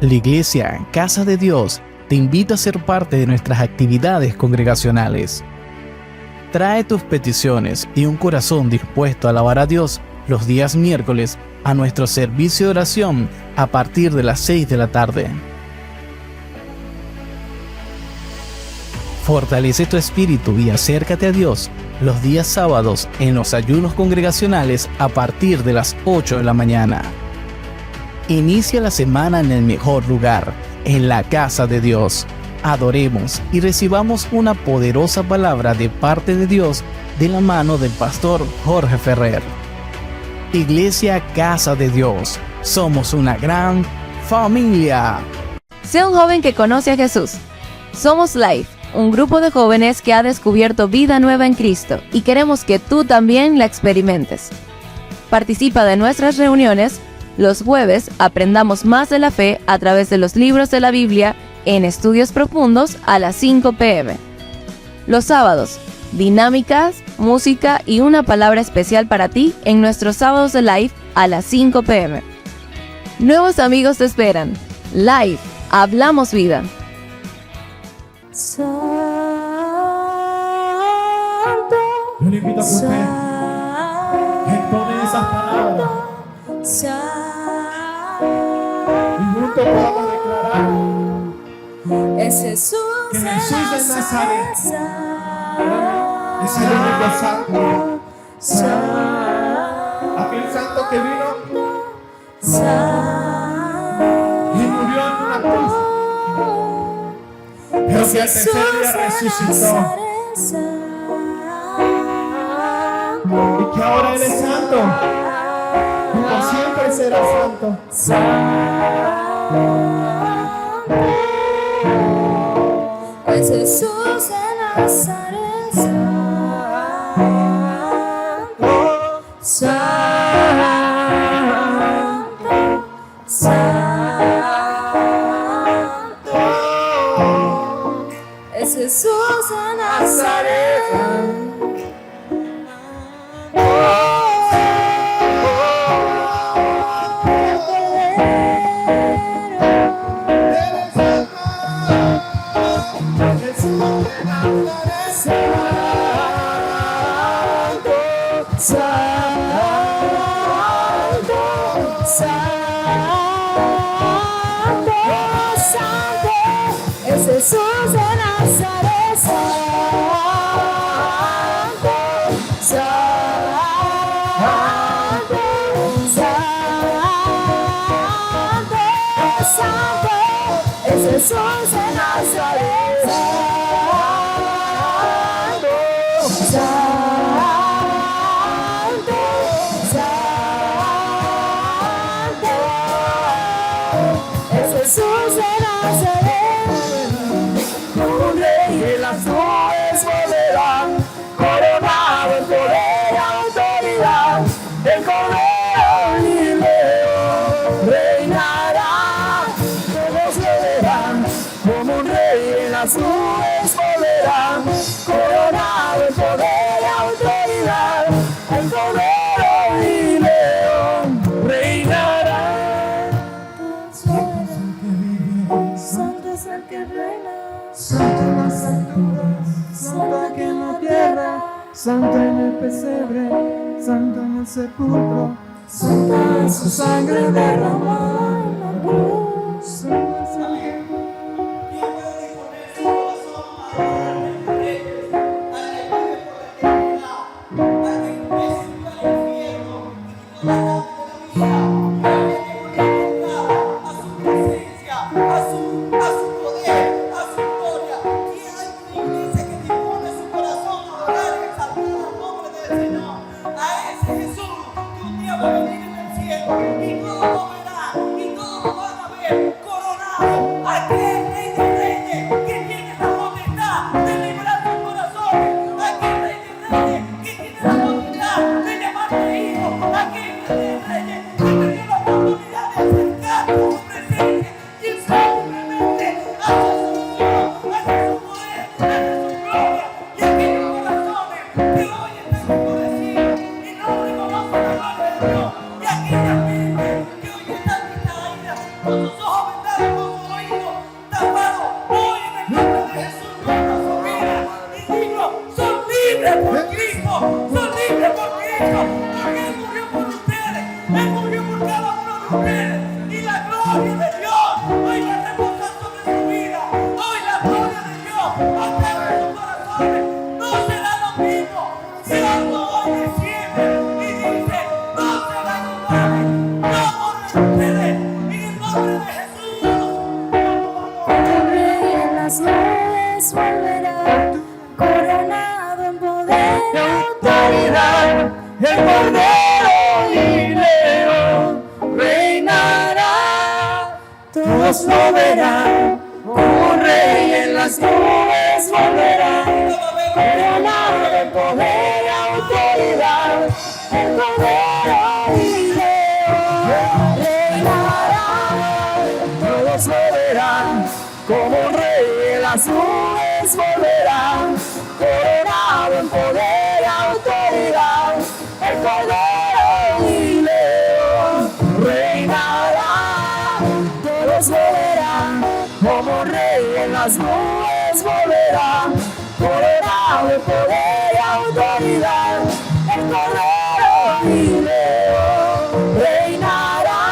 La Iglesia Casa de Dios te invita a ser parte de nuestras actividades congregacionales. Trae tus peticiones y un corazón dispuesto a alabar a Dios los días miércoles a nuestro servicio de oración a partir de las 6 de la tarde. Fortalece tu espíritu y acércate a Dios los días sábados en los ayunos congregacionales a partir de las 8 de la mañana. Inicia la semana en el mejor lugar, en la casa de Dios. Adoremos y recibamos una poderosa palabra de parte de Dios de la mano del pastor Jorge Ferrer. Iglesia Casa de Dios, somos una gran familia. Sé un joven que conoce a Jesús. Somos Life, un grupo de jóvenes que ha descubierto vida nueva en Cristo y queremos que tú también la experimentes. Participa de nuestras reuniones. Los jueves aprendamos más de la fe a través de los libros de la Biblia en estudios profundos a las 5 p.m. Los sábados, dinámicas, música y una palabra especial para ti en nuestros sábados de Life a las 5 p.m. Nuevos amigos te esperan. Life, hablamos vida. Santo, yo le invito a que usted entone esas palabras y juntos podamos declarar es Jesús que Jesús de Nazaret es el único santo, aquel santo que vino y murió en una cruz, pero que al tercer día resucitó y que ahora Él es santo y por siempre será santo. Es Jesús de Nazaret, santo, santo. Es Jesús de Nazaret. Jesús de Nazaret, santo, santo, santo, santo, es Jesús de Nazaret, santo, santo, santo, es Jesús de Nazaret. Las nubes volarán, coronado en poder y autoridad, el Cordero y León reinará, todos lo verán, como un rey en las nubes volarán, coronado en poder y autoridad, el Cordero y León reinará. Santo es el que reina. Santo en las alturas, santo aquí en la tierra, santo en el pesebre, santo en el sepulcro, santo en su sangre derramada en la cruz. Santo es alguien. ¿Quién puede disponer su corazón a los reyes, al que vive por la eternidad, al que sube al infierno y quita la vida, al que tiene a su presencia, a su poder? Con sus ojos vendados gloria de Dios hoy va a reposar sobre su vida. Hoy la gloria de Dios va a estar en sus corazones. No será lo mismo. Si algo hoy desciende y dice, no será lo mismo. No por ustedes. En el nombre de Jesús. El rey en las nubes volverá, coronado en poder y autoridad. El Cordero y León reinará. Todos lo verán, como rey en las nubes volverá, coronado en poder y autoridad. El Cordero y León reinará. Todos lo verán, como rey en las nubes volverá, coronado en poder y autoridad. El Cordero y León reinará. Todos lo verán, como rey en las nubes volverá, coronado en poder y autoridad. El Cordero y León reinará.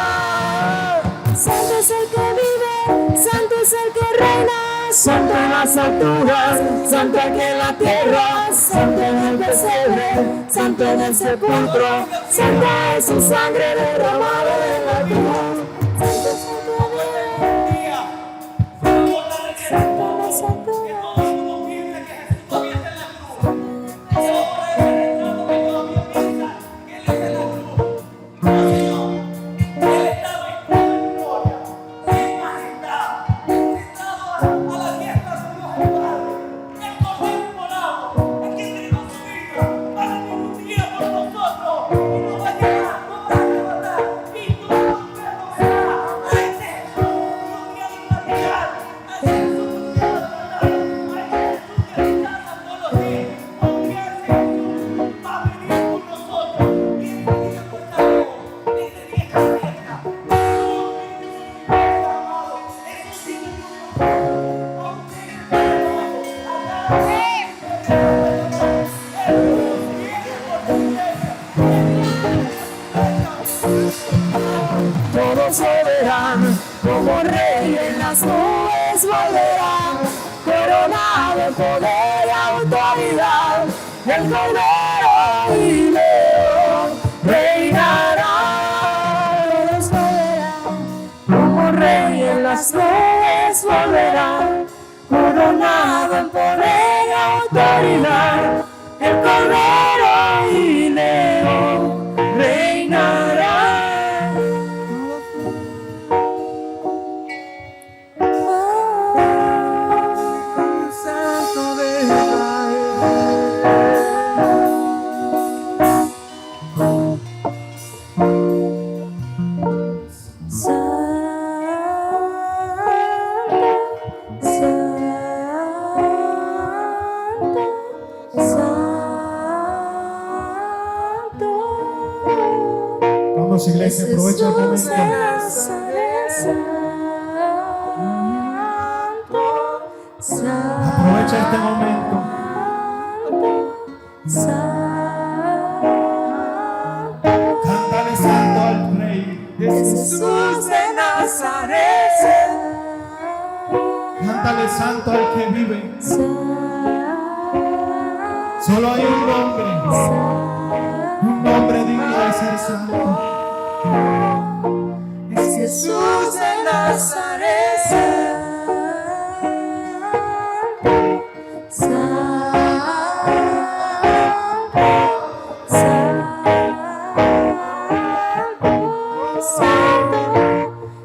Santo es el que vive, santo es el que reina, Santo en las alturas, santo aquí en la tierra, santo en el pesebre, santo en el sepulcro, santa es su sangre derramada en la cruz. santo es el que vive, Día. Recordaré que santo en las que alturas. todo el mundo piensa que Jesús todavía está en la cruz. Y ahora es el retrato que todavía piensa que Él está en la cruz. No, Señor. Él estaba entrando en gloria, en majestad, sentado a la diestra de Dios el Padre. El Cordero inmolado, el que entregó su vida para que un día por nosotros y nos va a llevar, nos va a arrebatar y todo el pueblo verá a ese Jesús que un día nos va a llegar, a ese Jesús que un día nos va a dar, a ese Jesús que está todos los días, porque ese Jesús va a venir por nosotros y en el día por esta voz, desde vieja a vieja. Todos lo verán, como rey en las nubes volverá, coronado en poder y autoridad. El Cordero y León reinará. Todos lo verán, como rey en las nubes volverá, coronado en poder y autoridad. El Cordero y León reinará. Santo de Vamos, iglesia, aprovecha el momento. Aprovecha este momento. Cántale santo al Rey. Es Jesús de Nazaret. Cántale santo al que vive. Solo hay un nombre digno de ser santo. Es Jesús de Nazaret.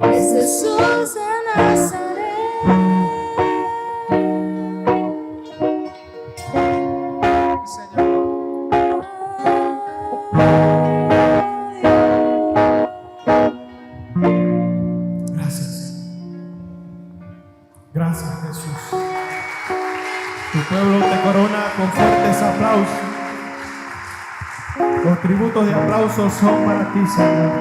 Es Jesús de Nazaret. Gracias. Gracias, Jesús. Tu pueblo te corona con fuertes aplausos. Los tributos de aplausos son para ti, Señor.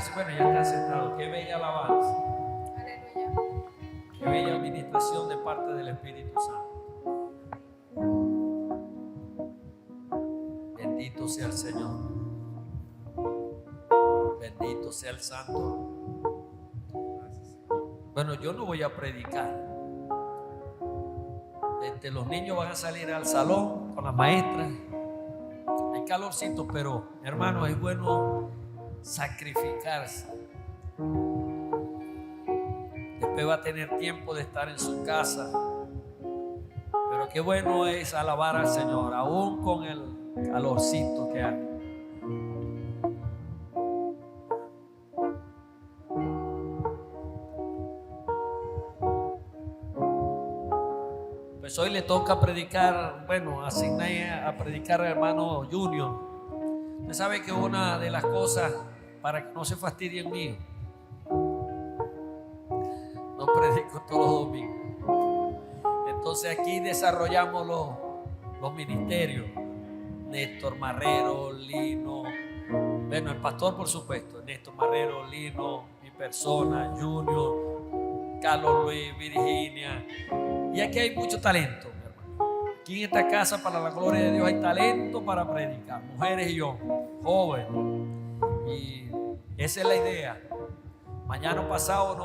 sentarse. Bueno, ya está sentado. Qué bella alabanza. Qué bella administración de parte del Espíritu Santo. Bendito sea el Señor. Bendito sea el Santo. Bueno, yo no voy a predicar. Los niños van a salir al salón con las maestras. Hay calorcito, pero hermano, es bueno sacrificarse. Después va a tener tiempo de estar en su casa. Pero qué bueno es alabar al Señor, aún con el calorcito que hay. Pues hoy le toca predicar, bueno, asigné a predicar al hermano Junior. Usted sabe que una de las cosas, para que no se fastidien mío, no predico todos los domingos. Entonces aquí desarrollamos los ministerios. Néstor Marrero, Lino, bueno, el pastor por supuesto, Néstor Marrero, Lino, mi persona, Junior, Carlos Luis, Virginia. Y aquí hay mucho talento, mi hermano. Aquí en esta casa, para la gloria de Dios, hay talento para predicar. Mujeres y hombres, jóvenes. Y esa es la idea. Mañana o pasado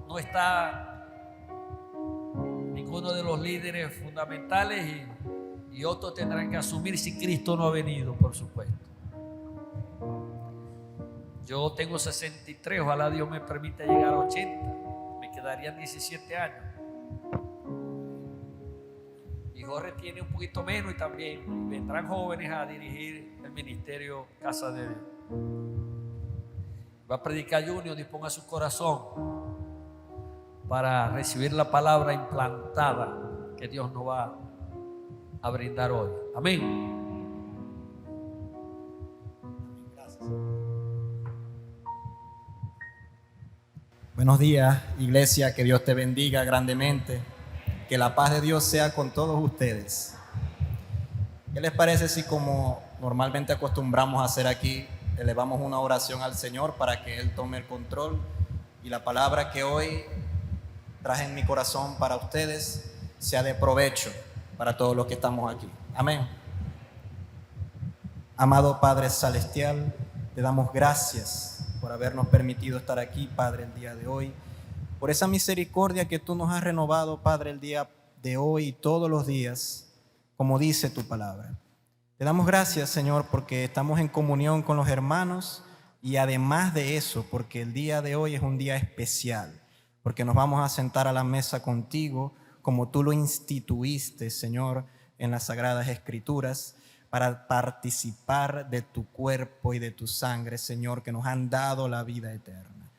no está ninguno de los líderes fundamentales y otros tendrán que asumir si Cristo no ha venido, por supuesto. Yo tengo 63, ojalá Dios me permita llegar a 80. Me quedarían 17 años. Y Jorge tiene un poquito menos y también vendrán jóvenes a dirigir el ministerio Casa de Dios. Va a predicar Junior, disponga su corazón para recibir la palabra implantada que Dios nos va a brindar hoy. Amén. Gracias. Buenos días, iglesia, que Dios te bendiga grandemente. Que la paz de Dios sea con todos ustedes. ¿Qué les parece si, como normalmente acostumbramos a hacer aquí, elevamos una oración al Señor para que Él tome el control y la palabra que hoy traje en mi corazón para ustedes sea de provecho para todos los que estamos aquí? Amén. Amado Padre Celestial, te damos gracias por habernos permitido estar aquí, Padre, el día de hoy. Por esa misericordia que tú nos has renovado, Padre, el día de hoy y todos los días, como dice tu palabra. Te damos gracias, Señor, porque estamos en comunión con los hermanos y además de eso, porque el día de hoy es un día especial, porque nos vamos a sentar a la mesa contigo, como tú lo instituiste, Señor, en las Sagradas Escrituras, para participar de tu cuerpo y de tu sangre, Señor, que nos han dado la vida eterna.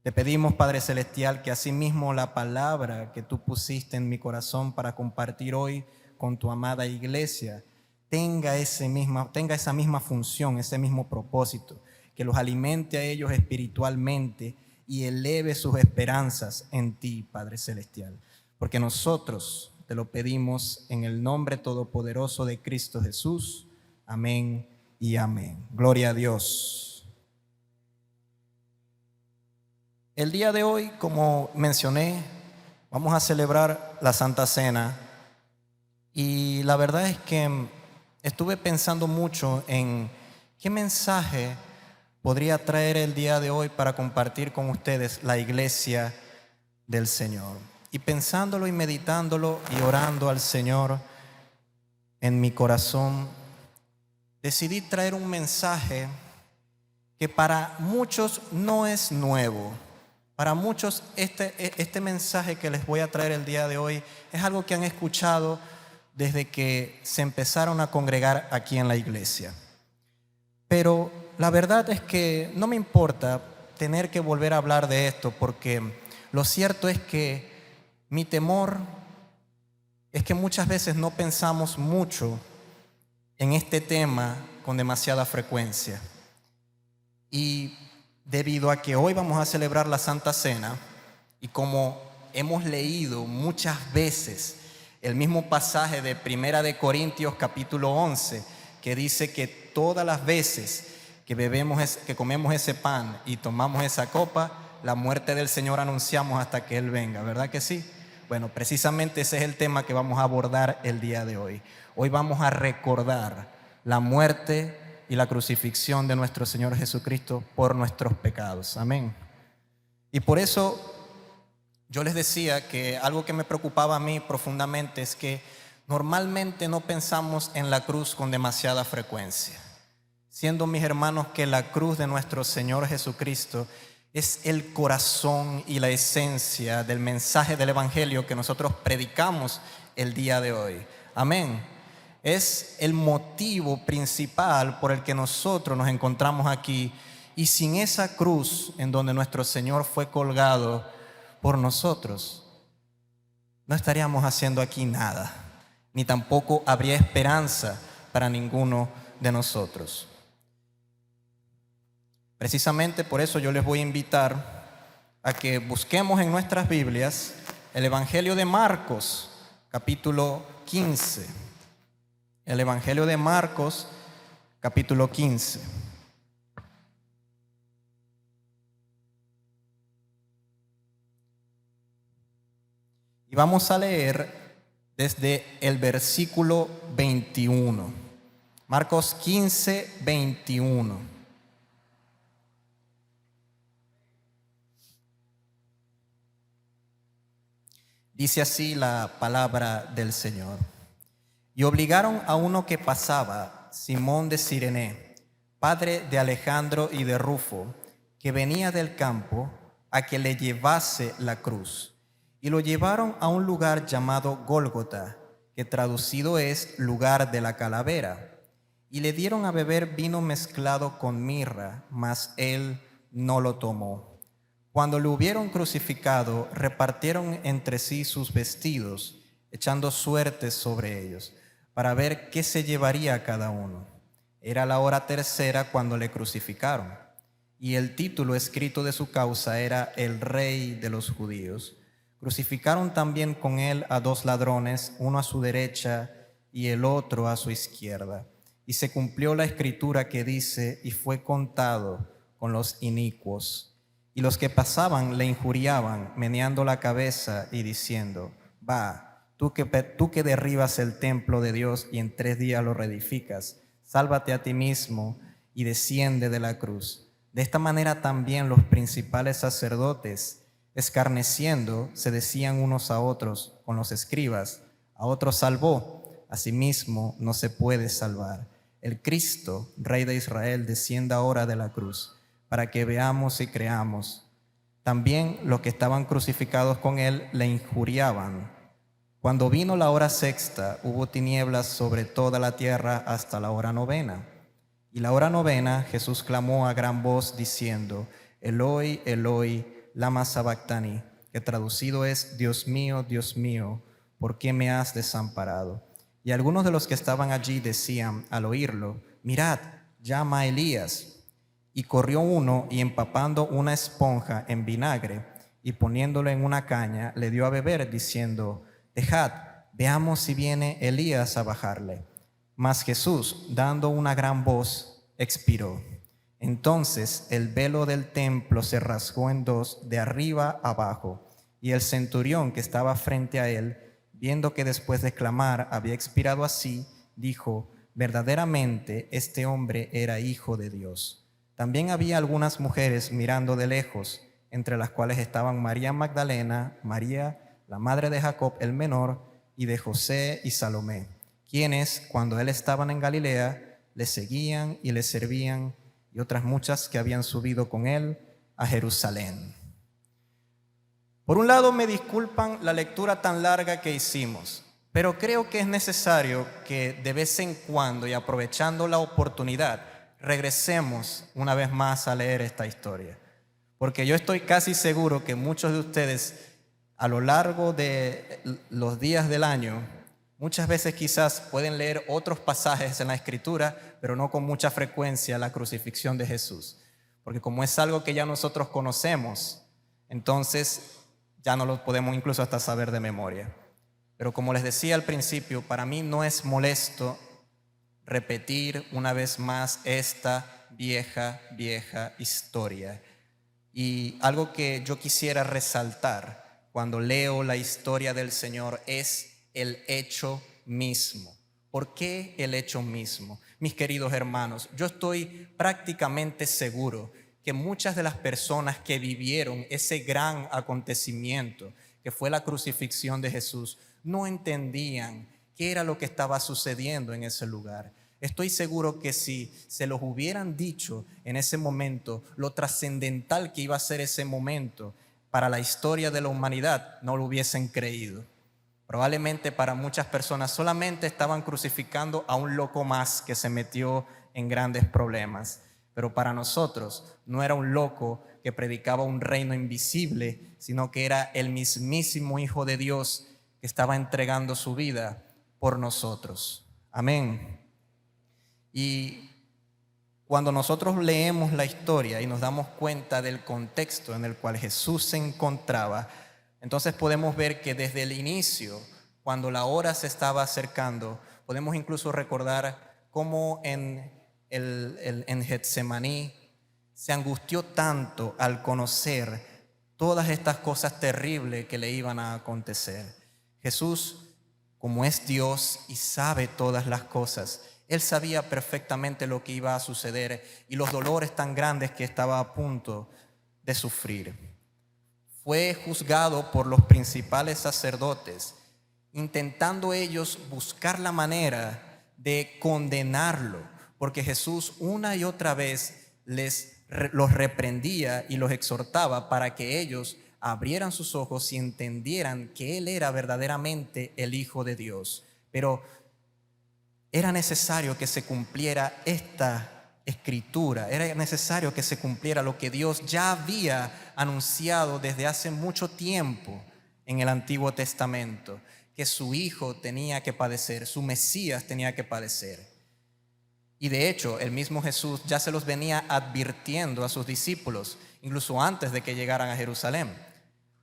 Te pedimos, Padre Celestial, que asimismo la palabra que tú pusiste en mi corazón para compartir hoy con tu amada iglesia tenga esa misma función, ese mismo propósito, que los alimente a ellos espiritualmente y eleve sus esperanzas en ti, Padre Celestial. Porque nosotros te lo pedimos en el nombre todopoderoso de Cristo Jesús. Amén y amén. Gloria a Dios. El día de hoy, como mencioné, vamos a celebrar la Santa Cena y la verdad es que estuve pensando mucho en qué mensaje podría traer el día de hoy para compartir con ustedes la iglesia del Señor. Y pensándolo y meditándolo y orando al Señor en mi corazón, decidí traer un mensaje que para muchos no es nuevo. Para muchos este mensaje que les voy a traer el día de hoy es algo que han escuchado desde que se empezaron a congregar aquí en la iglesia. Pero la verdad es que no me importa tener que volver a hablar de esto, porque lo cierto es que mi temor es que muchas veces no pensamos mucho en este tema con demasiada frecuencia. Y debido a que hoy vamos a celebrar la Santa Cena y como hemos leído muchas veces el mismo pasaje de 1 de Corintios capítulo 11 que dice que todas las veces que comemos ese pan y tomamos esa copa, la muerte del Señor anunciamos hasta que Él venga, ¿verdad que sí? Bueno, precisamente ese es el tema que vamos a abordar el día de hoy. Hoy vamos a recordar la muerte y la crucifixión de nuestro Señor Jesucristo por nuestros pecados. Amén. Y por eso yo les decía que algo que me preocupaba a mí profundamente es que normalmente no pensamos en la cruz con demasiada frecuencia. Siendo, mis hermanos, que la cruz de nuestro Señor Jesucristo es el corazón y la esencia del mensaje del Evangelio que nosotros predicamos el día de hoy. Amén. Es el motivo principal por el que nosotros nos encontramos aquí. Y sin esa cruz en donde nuestro Señor fue colgado por nosotros, no estaríamos haciendo aquí nada, ni tampoco habría esperanza para ninguno de nosotros. Precisamente por eso yo les voy a invitar a que busquemos en nuestras Biblias el Evangelio de Marcos, capítulo 15. El Evangelio de Marcos, capítulo 15. Y vamos a leer desde el versículo 21. Marcos 15, 21. Dice así la palabra del Señor. Y obligaron a uno que pasaba, Simón de Cirene, padre de Alejandro y de Rufo, que venía del campo, a que le llevase la cruz. Y lo llevaron a un lugar llamado Gólgota, que traducido es lugar de la calavera. Y le dieron a beber vino mezclado con mirra, mas él no lo tomó. Cuando lo hubieron crucificado, repartieron entre sí sus vestidos, echando suertes sobre ellos, para ver qué se llevaría cada uno. Era la hora tercera cuando le crucificaron, y el título escrito de su causa era El Rey de los Judíos. Crucificaron también con él a 2 ladrones, uno a su derecha y el otro a su izquierda. Y se cumplió la escritura que dice, y fue contado con los inicuos. Y los que pasaban le injuriaban, meneando la cabeza y diciendo, va, tú que derribas el templo de Dios y en 3 días lo reedificas, sálvate a ti mismo y desciende de la cruz. De esta manera también los principales sacerdotes, escarneciendo, se decían unos a otros con los escribas, a otros salvó, a sí mismo no se puede salvar. El Cristo, Rey de Israel, descienda ahora de la cruz, para que veamos y creamos. También los que estaban crucificados con él le injuriaban. Cuando vino la hora sexta, hubo tinieblas sobre toda la tierra hasta la hora novena. Y la hora novena, Jesús clamó a gran voz diciendo, Eloi, Eloi, lama sabactani, que traducido es, Dios mío, ¿por qué me has desamparado? Y algunos de los que estaban allí decían al oírlo, mirad, llama a Elías. Y corrió uno y empapando una esponja en vinagre y poniéndolo en una caña, le dio a beber diciendo, dejad, veamos si viene Elías a bajarle. Mas Jesús, dando una gran voz, expiró. Entonces el velo del templo se rasgó en 2 de arriba abajo, y el centurión que estaba frente a él, viendo que después de clamar había expirado así, dijo, verdaderamente este hombre era hijo de Dios. También había algunas mujeres mirando de lejos, entre las cuales estaban María Magdalena, María, la madre de Jacob el menor, y de José y Salomé, quienes, cuando él estaba en Galilea, le seguían y le servían, y otras muchas que habían subido con él a Jerusalén. Por un lado, me disculpan la lectura tan larga que hicimos, pero creo que es necesario que de vez en cuando, y aprovechando la oportunidad, regresemos una vez más a leer esta historia. Porque yo estoy casi seguro que muchos de ustedes, a lo largo de los días del año, muchas veces quizás pueden leer otros pasajes en la Escritura, pero no con mucha frecuencia la crucifixión de Jesús. Porque como es algo que ya nosotros conocemos, entonces ya no lo podemos incluso hasta saber de memoria. Pero como les decía al principio, para mí no es molesto repetir una vez más esta vieja historia. Y algo que yo quisiera resaltar cuando leo la historia del Señor es el hecho mismo. ¿Por qué el hecho mismo? Mis queridos hermanos, yo estoy prácticamente seguro que muchas de las personas que vivieron ese gran acontecimiento, que fue la crucifixión de Jesús, no entendían qué era lo que estaba sucediendo en ese lugar. Estoy seguro que si se los hubieran dicho en ese momento, lo trascendental que iba a ser ese momento para la historia de la humanidad, no lo hubiesen creído. Probablemente para muchas personas solamente estaban crucificando a un loco más que se metió en grandes problemas. Pero para nosotros no era un loco que predicaba un reino invisible, sino que era el mismísimo Hijo de Dios que estaba entregando su vida por nosotros. Amén. Y cuando nosotros leemos la historia y nos damos cuenta del contexto en el cual Jesús se encontraba, entonces podemos ver que desde el inicio, cuando la hora se estaba acercando, podemos incluso recordar cómo en Getsemaní se angustió tanto al conocer todas estas cosas terribles que le iban a acontecer. Jesús, como es Dios y sabe todas las cosas, Él sabía perfectamente lo que iba a suceder y los dolores tan grandes que estaba a punto de sufrir. Fue juzgado por los principales sacerdotes, intentando ellos buscar la manera de condenarlo, porque Jesús una y otra vez los reprendía y los exhortaba para que ellos abrieran sus ojos y entendieran que Él era verdaderamente el Hijo de Dios. Pero era necesario que se cumpliera esta escritura, era necesario que se cumpliera lo que Dios ya había anunciado desde hace mucho tiempo en el Antiguo Testamento, que su Hijo tenía que padecer, su Mesías tenía que padecer. Y de hecho, el mismo Jesús ya se los venía advirtiendo a sus discípulos, incluso antes de que llegaran a Jerusalén.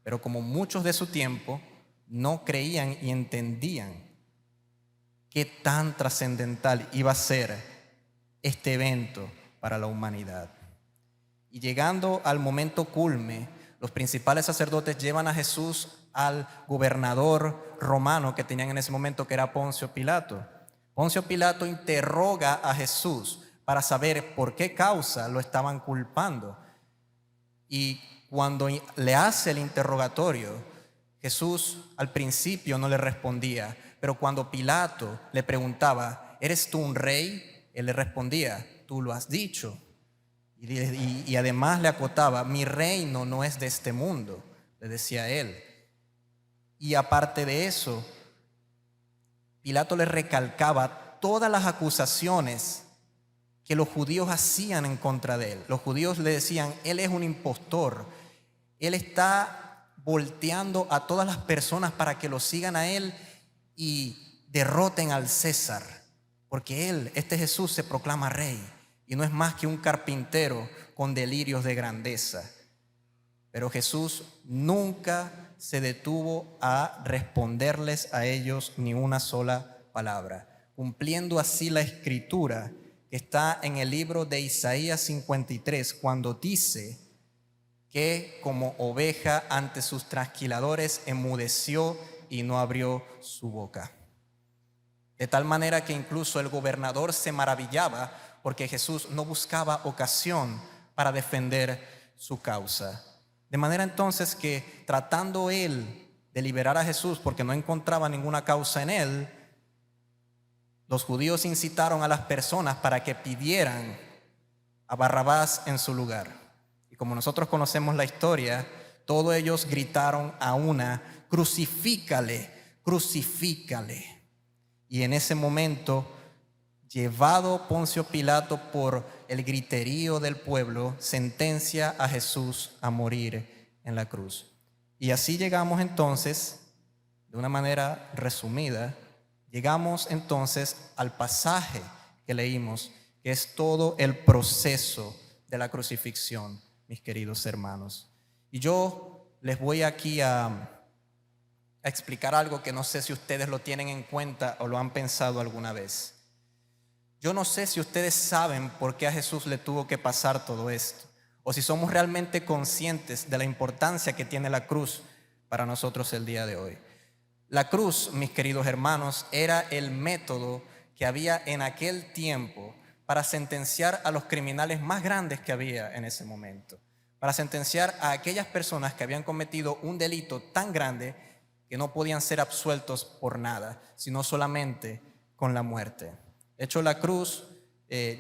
Pero como muchos de su tiempo no creían y entendían qué tan trascendental iba a ser este evento para la humanidad. Y llegando al momento culme, los principales sacerdotes llevan a Jesús al gobernador romano que tenían en ese momento, que era Poncio Pilato. Poncio Pilato interroga a Jesús para saber por qué causa lo estaban culpando. Y cuando le hace el interrogatorio, Jesús al principio no le respondía, pero cuando Pilato le preguntaba, ¿eres tú un rey? Él le respondía, tú lo has dicho. Y además le acotaba, mi reino no es de este mundo, le decía él. Y aparte de eso, Pilato le recalcaba todas las acusaciones que los judíos hacían en contra de él. Los judíos le decían, él es un impostor, él está volteando a todas las personas para que lo sigan a él y derroten al César, porque él, este Jesús, se proclama rey y no es más que un carpintero con delirios de grandeza. Pero Jesús nunca se detuvo a responderles a ellos ni una sola palabra, cumpliendo así la escritura que está en el libro de Isaías 53, cuando dice que como oveja ante sus trasquiladores enmudeció y no abrió su boca. De tal manera que incluso el gobernador se maravillaba porque Jesús no buscaba ocasión para defender su causa. De manera entonces que, tratando él de liberar a Jesús porque no encontraba ninguna causa en él, los judíos incitaron a las personas para que pidieran a Barrabás en su lugar. Y como nosotros conocemos la historia, todos ellos gritaron a una, crucifícale, crucifícale. Y en ese momento, llevado Poncio Pilato por el griterío del pueblo, sentencia a Jesús a morir en la cruz. Y así llegamos entonces, de una manera resumida, llegamos entonces al pasaje que leímos, que es todo el proceso de la crucifixión, mis queridos hermanos. Y yo les voy aquí a explicar algo que no sé si ustedes lo tienen en cuenta o lo han pensado alguna vez. Yo no sé si ustedes saben por qué a Jesús le tuvo que pasar todo esto, o si somos realmente conscientes de la importancia que tiene la cruz para nosotros el día de hoy. La cruz, mis queridos hermanos, era el método que había en aquel tiempo para sentenciar a los criminales más grandes que había en ese momento, para sentenciar a aquellas personas que habían cometido un delito tan grande que no podían ser absueltos por nada, sino solamente con la muerte. De hecho, la cruz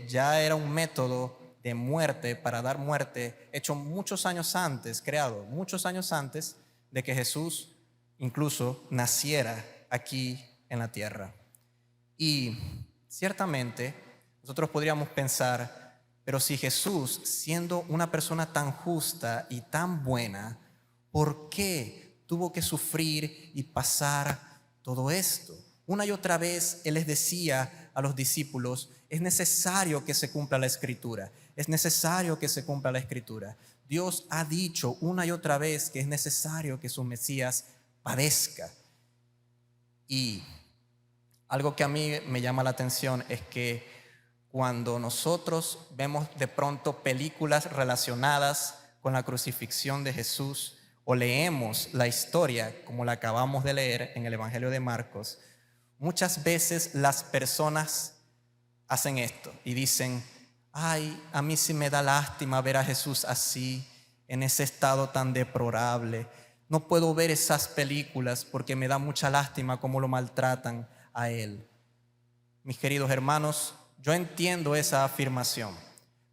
ya era un método de muerte, para dar muerte, hecho muchos años antes, creado muchos años antes de que Jesús incluso naciera aquí en la tierra. Y ciertamente nosotros podríamos pensar, pero si Jesús, siendo una persona tan justa y tan buena, ¿por qué tuvo que sufrir y pasar todo esto? Una y otra vez Él les decía a los discípulos, es necesario que se cumpla la Escritura, es necesario que se cumpla la Escritura. Dios ha dicho una y otra vez que es necesario que su Mesías padezca. Y algo que a mí me llama la atención es que cuando nosotros vemos de pronto películas relacionadas con la crucifixión de Jesús o leemos la historia como la acabamos de leer en el Evangelio de Marcos, muchas veces las personas hacen esto y dicen, ay, a mí sí me da lástima ver a Jesús así, en ese estado tan deplorable. No puedo ver esas películas porque me da mucha lástima cómo lo maltratan a Él. Mis queridos hermanos, yo entiendo esa afirmación,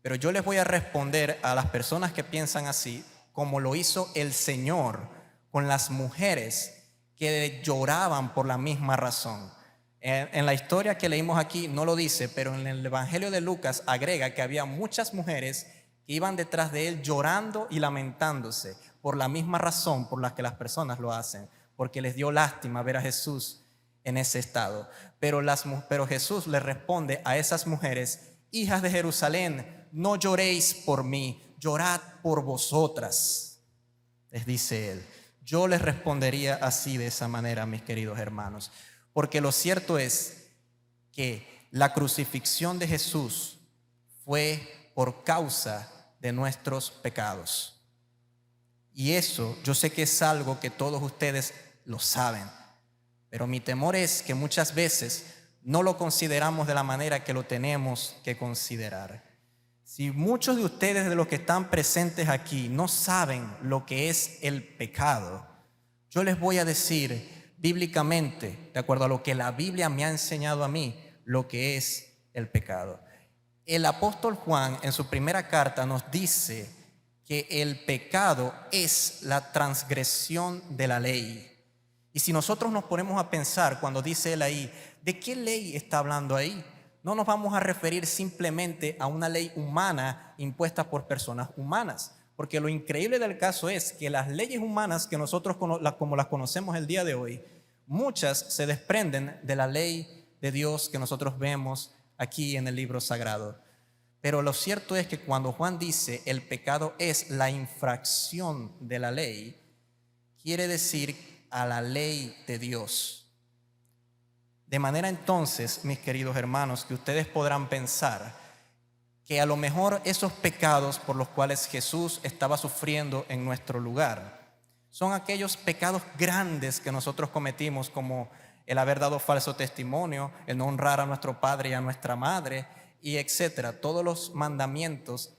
pero yo les voy a responder a las personas que piensan así, como lo hizo el Señor con las mujeres que lloraban por la misma razón. En la historia que leímos aquí no lo dice, pero en el Evangelio de Lucas agrega que había muchas mujeres que iban detrás de él llorando y lamentándose por la misma razón por la que las personas lo hacen, porque les dio lástima ver a Jesús en ese estado. Pero Jesús le responde a esas mujeres, hijas de Jerusalén, no lloréis por mí, llorad por vosotras, les dice él. Yo les respondería así, de esa manera, mis queridos hermanos, porque lo cierto es que la crucifixión de Jesús fue por causa de nuestros pecados. Y eso yo sé que es algo que todos ustedes lo saben, pero mi temor es que muchas veces no lo consideramos de la manera que lo tenemos que considerar. Si muchos de ustedes, de los que están presentes aquí, no saben lo que es el pecado, yo les voy a decir bíblicamente, de acuerdo a lo que la Biblia me ha enseñado a mí, lo que es el pecado. El apóstol Juan en su primera carta nos dice que el pecado es la transgresión de la ley. Y si nosotros nos ponemos a pensar cuando dice él ahí, ¿de qué ley está hablando ahí? No nos vamos a referir simplemente a una ley humana impuesta por personas humanas, porque lo increíble del caso es que las leyes humanas que nosotros como las conocemos el día de hoy, muchas se desprenden de la ley de Dios que nosotros vemos aquí en el libro sagrado. Pero lo cierto es que cuando Juan dice el pecado es la infracción de la ley, quiere decir a la ley de Dios. De manera entonces, mis queridos hermanos, que ustedes podrán pensar que a lo mejor esos pecados por los cuales Jesús estaba sufriendo en nuestro lugar son aquellos pecados grandes que nosotros cometimos, como el haber dado falso testimonio, el no honrar a nuestro padre y a nuestra madre, y etcétera, todos los mandamientos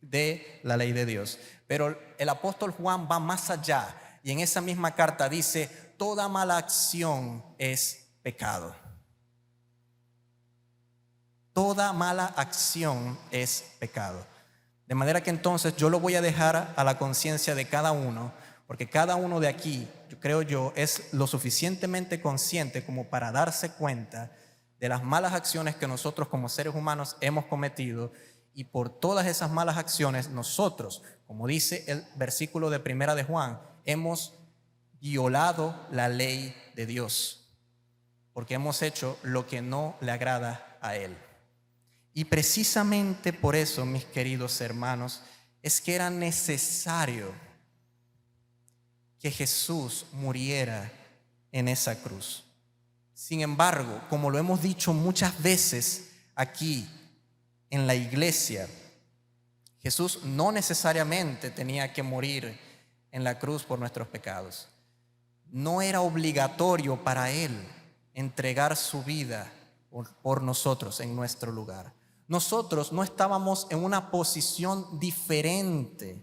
de la ley de Dios. Pero el apóstol Juan va más allá y en esa misma carta dice, toda mala acción es pecado. Toda mala acción es pecado. De manera que entonces yo lo voy a dejar a la conciencia de cada uno, porque cada uno de aquí, creo yo, es lo suficientemente consciente como para darse cuenta de las malas acciones que nosotros como seres humanos hemos cometido, y por todas esas malas acciones nosotros, como dice el versículo de Primera de Juan, hemos violado la ley de Dios, porque hemos hecho lo que no le agrada a Él. Y precisamente por eso, mis queridos hermanos, es que era necesario que Jesús muriera en esa cruz. Sin embargo, como lo hemos dicho muchas veces, aquí en la iglesia, Jesús no necesariamente tenía que morir en la cruz por nuestros pecados. No era obligatorio para Él entregar su vida por nosotros en nuestro lugar. Nosotros no estábamos en una posición diferente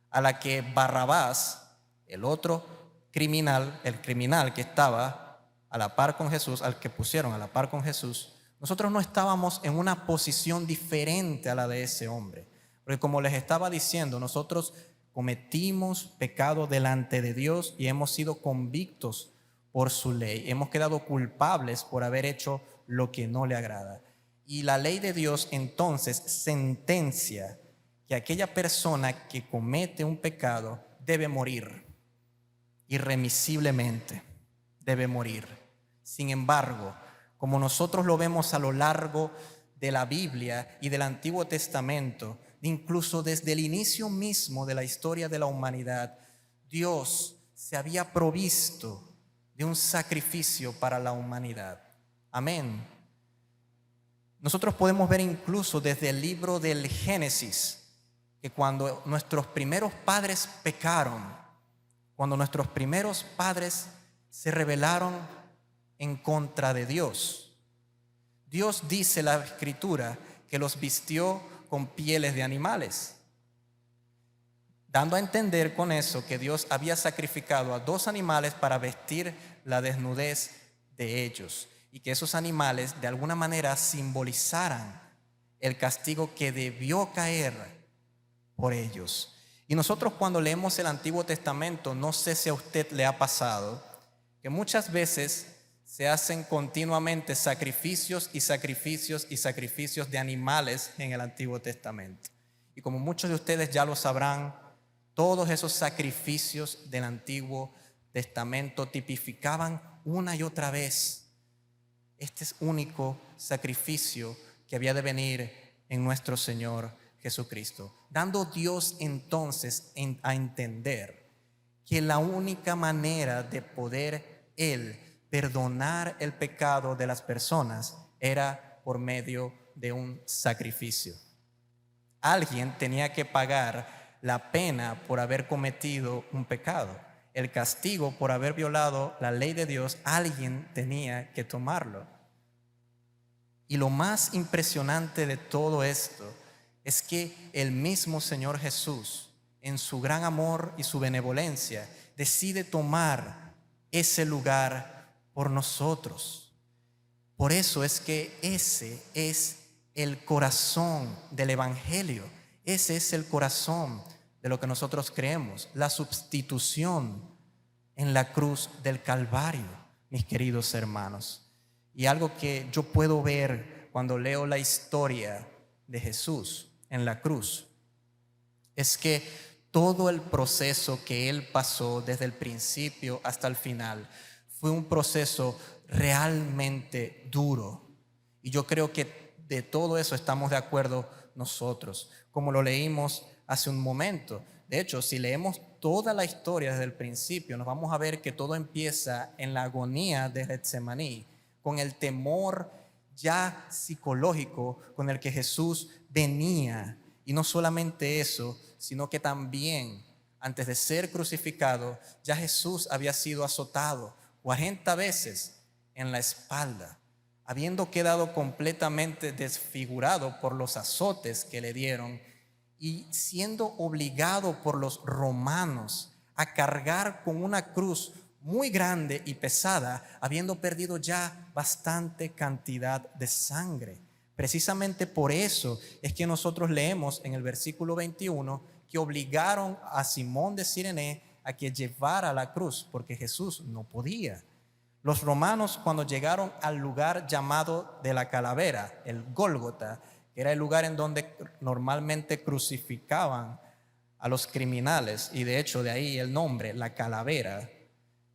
a la que Barrabás, el otro criminal, el criminal que estaba a la par con Jesús, al que pusieron a la par con Jesús, nosotros no estábamos en una posición diferente a la de ese hombre. Porque como les estaba diciendo, nosotros cometimos pecado delante de Dios y hemos sido convictos por su ley. Hemos quedado culpables por haber hecho lo que no le agrada. Y la ley de Dios entonces sentencia que aquella persona que comete un pecado debe morir. Irremisiblemente debe morir. Sin embargo, como nosotros lo vemos a lo largo de la Biblia y del Antiguo Testamento, incluso desde el inicio mismo de la historia de la humanidad, Dios se había provisto de un sacrificio para la humanidad. Amén. Nosotros podemos ver incluso desde el libro del Génesis que cuando nuestros primeros padres pecaron, cuando nuestros primeros padres se rebelaron en contra de Dios, Dios dice en la Escritura que los vistió con pieles de animales, dando a entender con eso que Dios había sacrificado a 2 animales para vestir la desnudez de ellos y que esos animales de alguna manera simbolizaran el castigo que debió caer por ellos. Y nosotros cuando leemos el Antiguo Testamento, no sé si a usted le ha pasado, que muchas veces se hacen continuamente sacrificios y sacrificios y sacrificios de animales en el Antiguo Testamento. Y como muchos de ustedes ya lo sabrán, todos esos sacrificios del Antiguo Testamento tipificaban una y otra vez este único sacrificio que había de venir en nuestro Señor Jesucristo, dando Dios entonces a entender que la única manera de poder Él perdonar el pecado de las personas era por medio de un sacrificio. Alguien tenía que pagar la pena por haber cometido un pecado. El castigo por haber violado la ley de Dios, alguien tenía que tomarlo. Y lo más impresionante de todo esto es que el mismo Señor Jesús, en su gran amor y su benevolencia, decide tomar ese lugar por nosotros. Por eso es que ese es el corazón del Evangelio. Ese es el corazón de lo que nosotros creemos, la sustitución en la cruz del Calvario, mis queridos hermanos. Y algo que yo puedo ver cuando leo la historia de Jesús en la cruz es que todo el proceso que Él pasó desde el principio hasta el final fue un proceso realmente duro. Y yo creo que de todo eso estamos de acuerdo nosotros, como lo leímos hace un momento. De hecho, si leemos toda la historia desde el principio, nos vamos a ver que todo empieza en la agonía de Getsemaní, con el temor ya psicológico con el que Jesús venía. Y no solamente eso, sino que también antes de ser crucificado, ya Jesús había sido azotado 40 veces en la espalda, habiendo quedado completamente desfigurado por los azotes que le dieron y siendo obligado por los romanos a cargar con una cruz muy grande y pesada, habiendo perdido ya bastante cantidad de sangre. Precisamente por eso es que nosotros leemos en el versículo 21 que obligaron a Simón de Cirene a que llevara la cruz, porque Jesús no podía. Los romanos, cuando llegaron al lugar llamado de la calavera, el Gólgota, que era el lugar en donde normalmente crucificaban a los criminales, y de hecho de ahí el nombre, la calavera,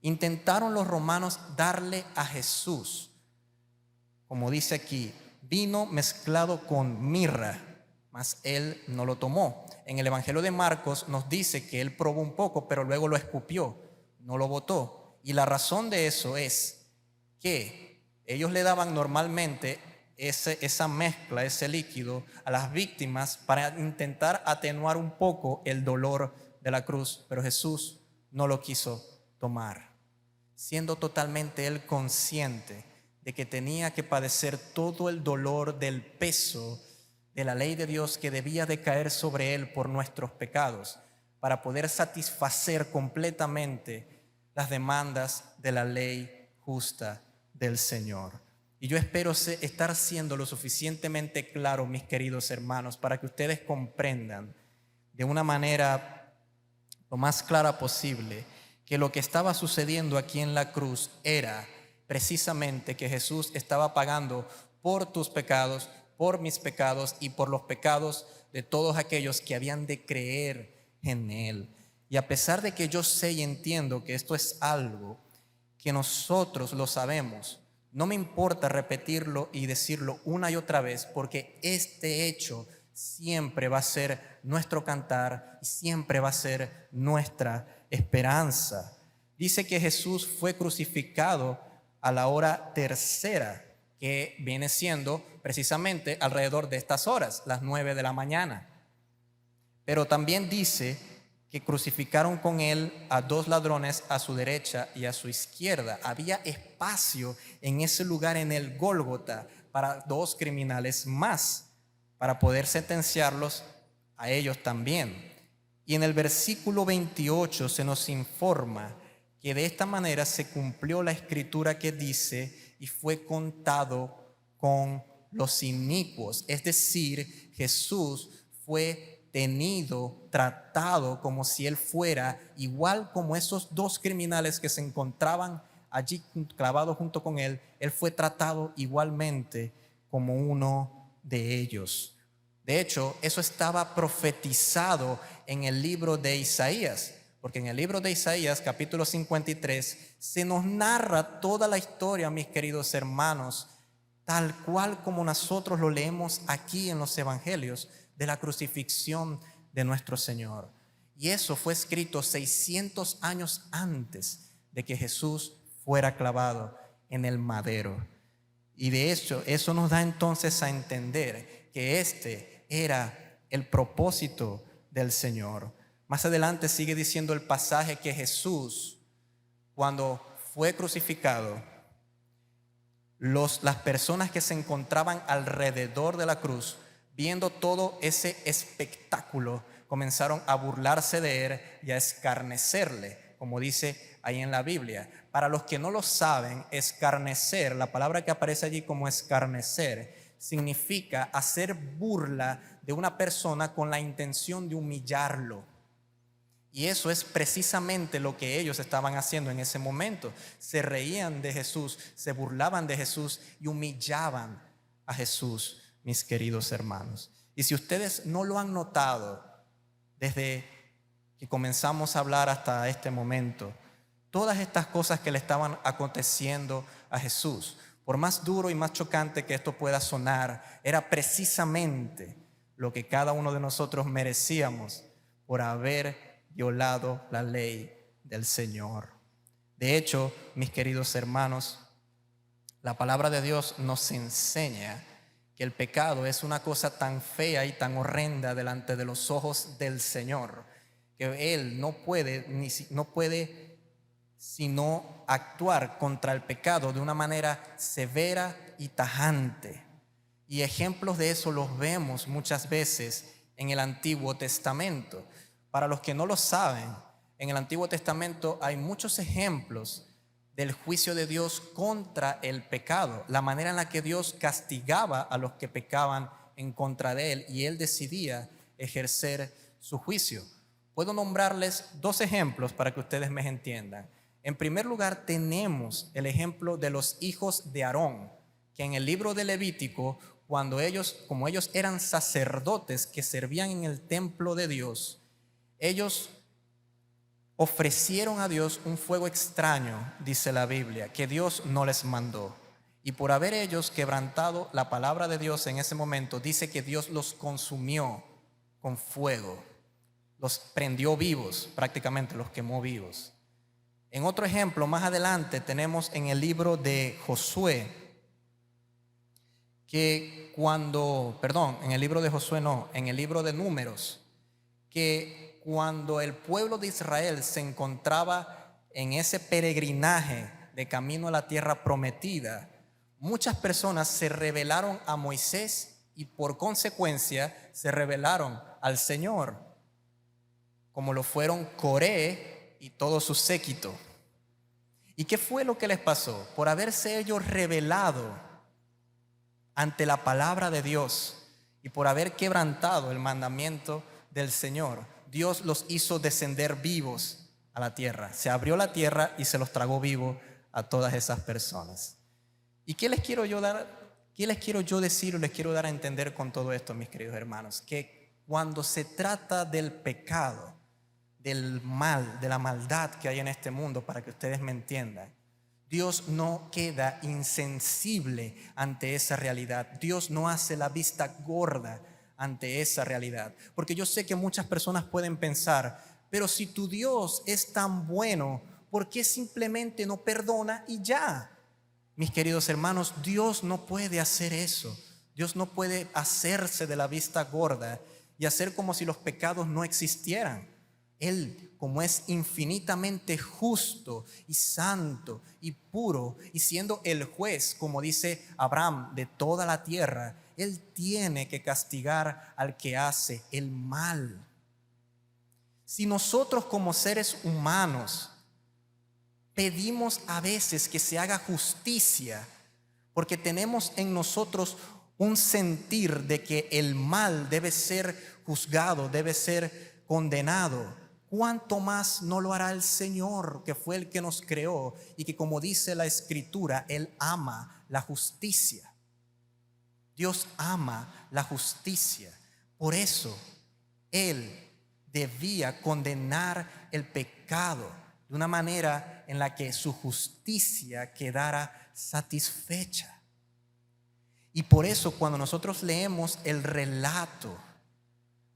intentaron los romanos darle a Jesús, como dice aquí, vino mezclado con mirra, mas él no lo tomó. En el Evangelio de Marcos nos dice que él probó un poco, pero luego lo escupió, no lo botó. Y la razón de eso es que ellos le daban normalmente esa mezcla, ese líquido a las víctimas para intentar atenuar un poco el dolor de la cruz, pero Jesús no lo quiso tomar, siendo totalmente él consciente de que tenía que padecer todo el dolor del peso de la ley de Dios que debía de caer sobre él por nuestros pecados, para poder satisfacer completamente las demandas de la ley justa del Señor. Y yo espero estar siendo lo suficientemente claro, mis queridos hermanos, para que ustedes comprendan de una manera lo más clara posible que lo que estaba sucediendo aquí en la cruz era precisamente que Jesús estaba pagando por tus pecados, por mis pecados y por los pecados de todos aquellos que habían de creer en Él. Y a pesar de que yo sé y entiendo que esto es algo que nosotros lo sabemos, no me importa repetirlo y decirlo una y otra vez, porque este hecho siempre va a ser nuestro cantar y siempre va a ser nuestra esperanza. Dice que Jesús fue crucificado a la hora tercera, que viene siendo precisamente alrededor de estas horas, las 9 de la mañana. Pero también dice que crucificaron con él a 2 ladrones a su derecha y a su izquierda. Había espacio en ese lugar, en el Gólgota, para 2 criminales más, para poder sentenciarlos a ellos también. Y en el versículo 28 se nos informa que de esta manera se cumplió la escritura que dice: y fue contado con los inicuos. Es decir, Jesús fue tenido, tratado como si él fuera igual como esos 2 criminales que se encontraban allí clavados junto con él. Él fue tratado igualmente como uno de ellos. De hecho, eso estaba profetizado en el libro de Isaías, porque en el libro de Isaías, capítulo 53, se nos narra toda la historia, mis queridos hermanos, tal cual como nosotros lo leemos aquí en los evangelios, de la crucifixión de nuestro Señor. Y eso fue escrito 600 años antes de que Jesús fuera clavado en el madero. Y de hecho, eso nos da entonces a entender que este era el propósito del Señor. Más adelante sigue diciendo el pasaje que Jesús, cuando fue crucificado, las personas que se encontraban alrededor de la cruz, viendo todo ese espectáculo, comenzaron a burlarse de él y a escarnecerle, como dice ahí en la Biblia. Para los que no lo saben, escarnecer, la palabra que aparece allí como escarnecer, significa hacer burla de una persona con la intención de humillarlo. Y eso es precisamente lo que ellos estaban haciendo en ese momento. Se reían de Jesús, se burlaban de Jesús y humillaban a Jesús, mis queridos hermanos. Y si ustedes no lo han notado desde que comenzamos a hablar hasta este momento, todas estas cosas que le estaban aconteciendo a Jesús, por más duro y más chocante que esto pueda sonar, era precisamente lo que cada uno de nosotros merecíamos por haber violado la ley del Señor. De hecho, mis queridos hermanos, la palabra de Dios nos enseña que el pecado es una cosa tan fea y tan horrenda delante de los ojos del Señor, que Él no puede sino actuar contra el pecado de una manera severa y tajante. Y ejemplos de eso los vemos muchas veces en el Antiguo Testamento. Para los que no lo saben, en el Antiguo Testamento hay muchos ejemplos del juicio de Dios contra el pecado, la manera en la que Dios castigaba a los que pecaban en contra de Él y Él decidía ejercer su juicio. Puedo nombrarles 2 ejemplos para que ustedes me entiendan. En primer lugar, tenemos el ejemplo de los hijos de Aarón, que en el libro de Levítico, como ellos eran sacerdotes que servían en el templo de Dios, ellos ofrecieron a Dios un fuego extraño, dice la Biblia, que Dios no les mandó. Y por haber ellos quebrantado la palabra de Dios en ese momento, dice que Dios los consumió con fuego. Los prendió vivos, prácticamente los quemó vivos. En otro ejemplo, más adelante, tenemos en el libro de Josué, que en el libro de Josué no, en el libro de Números, que cuando el pueblo de Israel se encontraba en ese peregrinaje de camino a la tierra prometida, muchas personas se rebelaron a Moisés y por consecuencia se rebelaron al Señor, como lo fueron Coré y todo su séquito. ¿Y qué fue lo que les pasó? Por haberse ellos rebelado ante la palabra de Dios y por haber quebrantado el mandamiento del Señor, Dios los hizo descender vivos a la tierra. Se abrió la tierra y se los tragó vivos a todas esas personas. ¿Y qué les quiero yo dar? ¿Qué les quiero yo decir o les quiero dar a entender con todo esto, mis queridos hermanos? Que cuando se trata del pecado, del mal, de la maldad que hay en este mundo, para que ustedes me entiendan, Dios no queda insensible ante esa realidad. Dios no hace la vista gorda ante esa realidad. Porque yo sé que muchas personas pueden pensar, pero si tu Dios es tan bueno, ¿por qué simplemente no perdona y ya? Mis queridos hermanos, Dios no puede hacer eso. Dios no puede hacerse de la vista gorda y hacer como si los pecados no existieran. Él, como es infinitamente justo y santo y puro, y siendo el juez, como dice Abraham, de toda la tierra, Él tiene que castigar al que hace el mal. Si nosotros como seres humanos pedimos a veces que se haga justicia, porque tenemos en nosotros un sentir de que el mal debe ser juzgado, debe ser condenado, ¿cuánto más no lo hará el Señor, que fue el que nos creó y que, como dice la Escritura, Él ama la justicia? Dios ama la justicia. Por eso Él debía condenar el pecado de una manera en la que su justicia quedara satisfecha. Y por eso cuando nosotros leemos el relato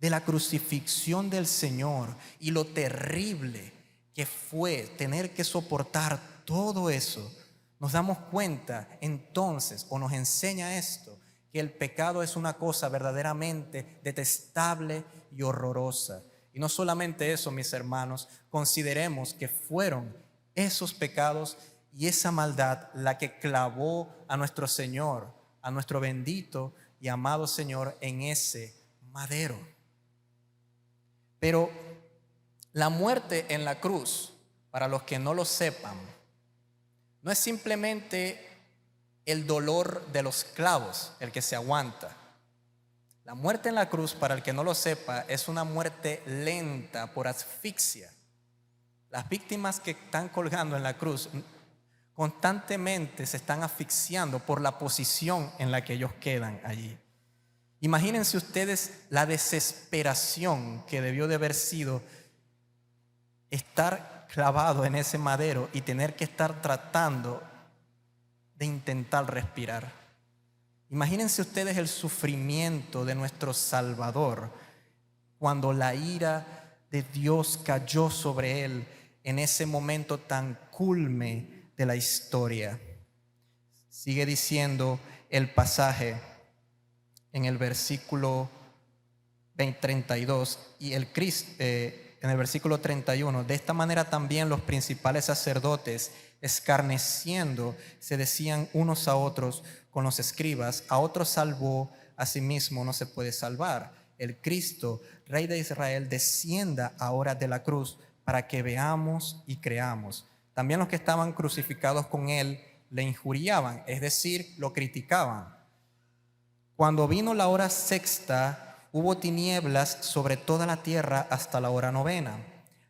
de la crucifixión del Señor y lo terrible que fue tener que soportar todo eso, nos damos cuenta entonces, o nos enseña esto, que el pecado es una cosa verdaderamente detestable y horrorosa. Y no solamente eso, mis hermanos, consideremos que fueron esos pecados y esa maldad la que clavó a nuestro Señor, a nuestro bendito y amado Señor, en ese madero. Pero la muerte en la cruz, para los que no lo sepan, no es simplemente el dolor de los clavos, el que se aguanta. La muerte en la cruz, para el que no lo sepa, es una muerte lenta por asfixia. Las víctimas que están colgando en la cruz constantemente se están asfixiando por la posición en la que ellos quedan allí. Imagínense ustedes la desesperación que debió de haber sido estar clavado en ese madero y tener que estar tratando de intentar respirar. Imagínense ustedes el sufrimiento de nuestro Salvador cuando la ira de Dios cayó sobre él en ese momento tan culme de la historia. Sigue diciendo el pasaje en el versículo 32 y en el versículo 31, de esta manera también los principales sacerdotes, escarneciendo, se decían unos a otros con los escribas, a otros salvó, a sí mismo no se puede salvar. El Cristo, Rey de Israel, descienda ahora de la cruz para que veamos y creamos. También los que estaban crucificados con él le injuriaban, es decir, lo criticaban. Cuando vino la hora sexta, hubo tinieblas sobre toda la tierra hasta la hora novena.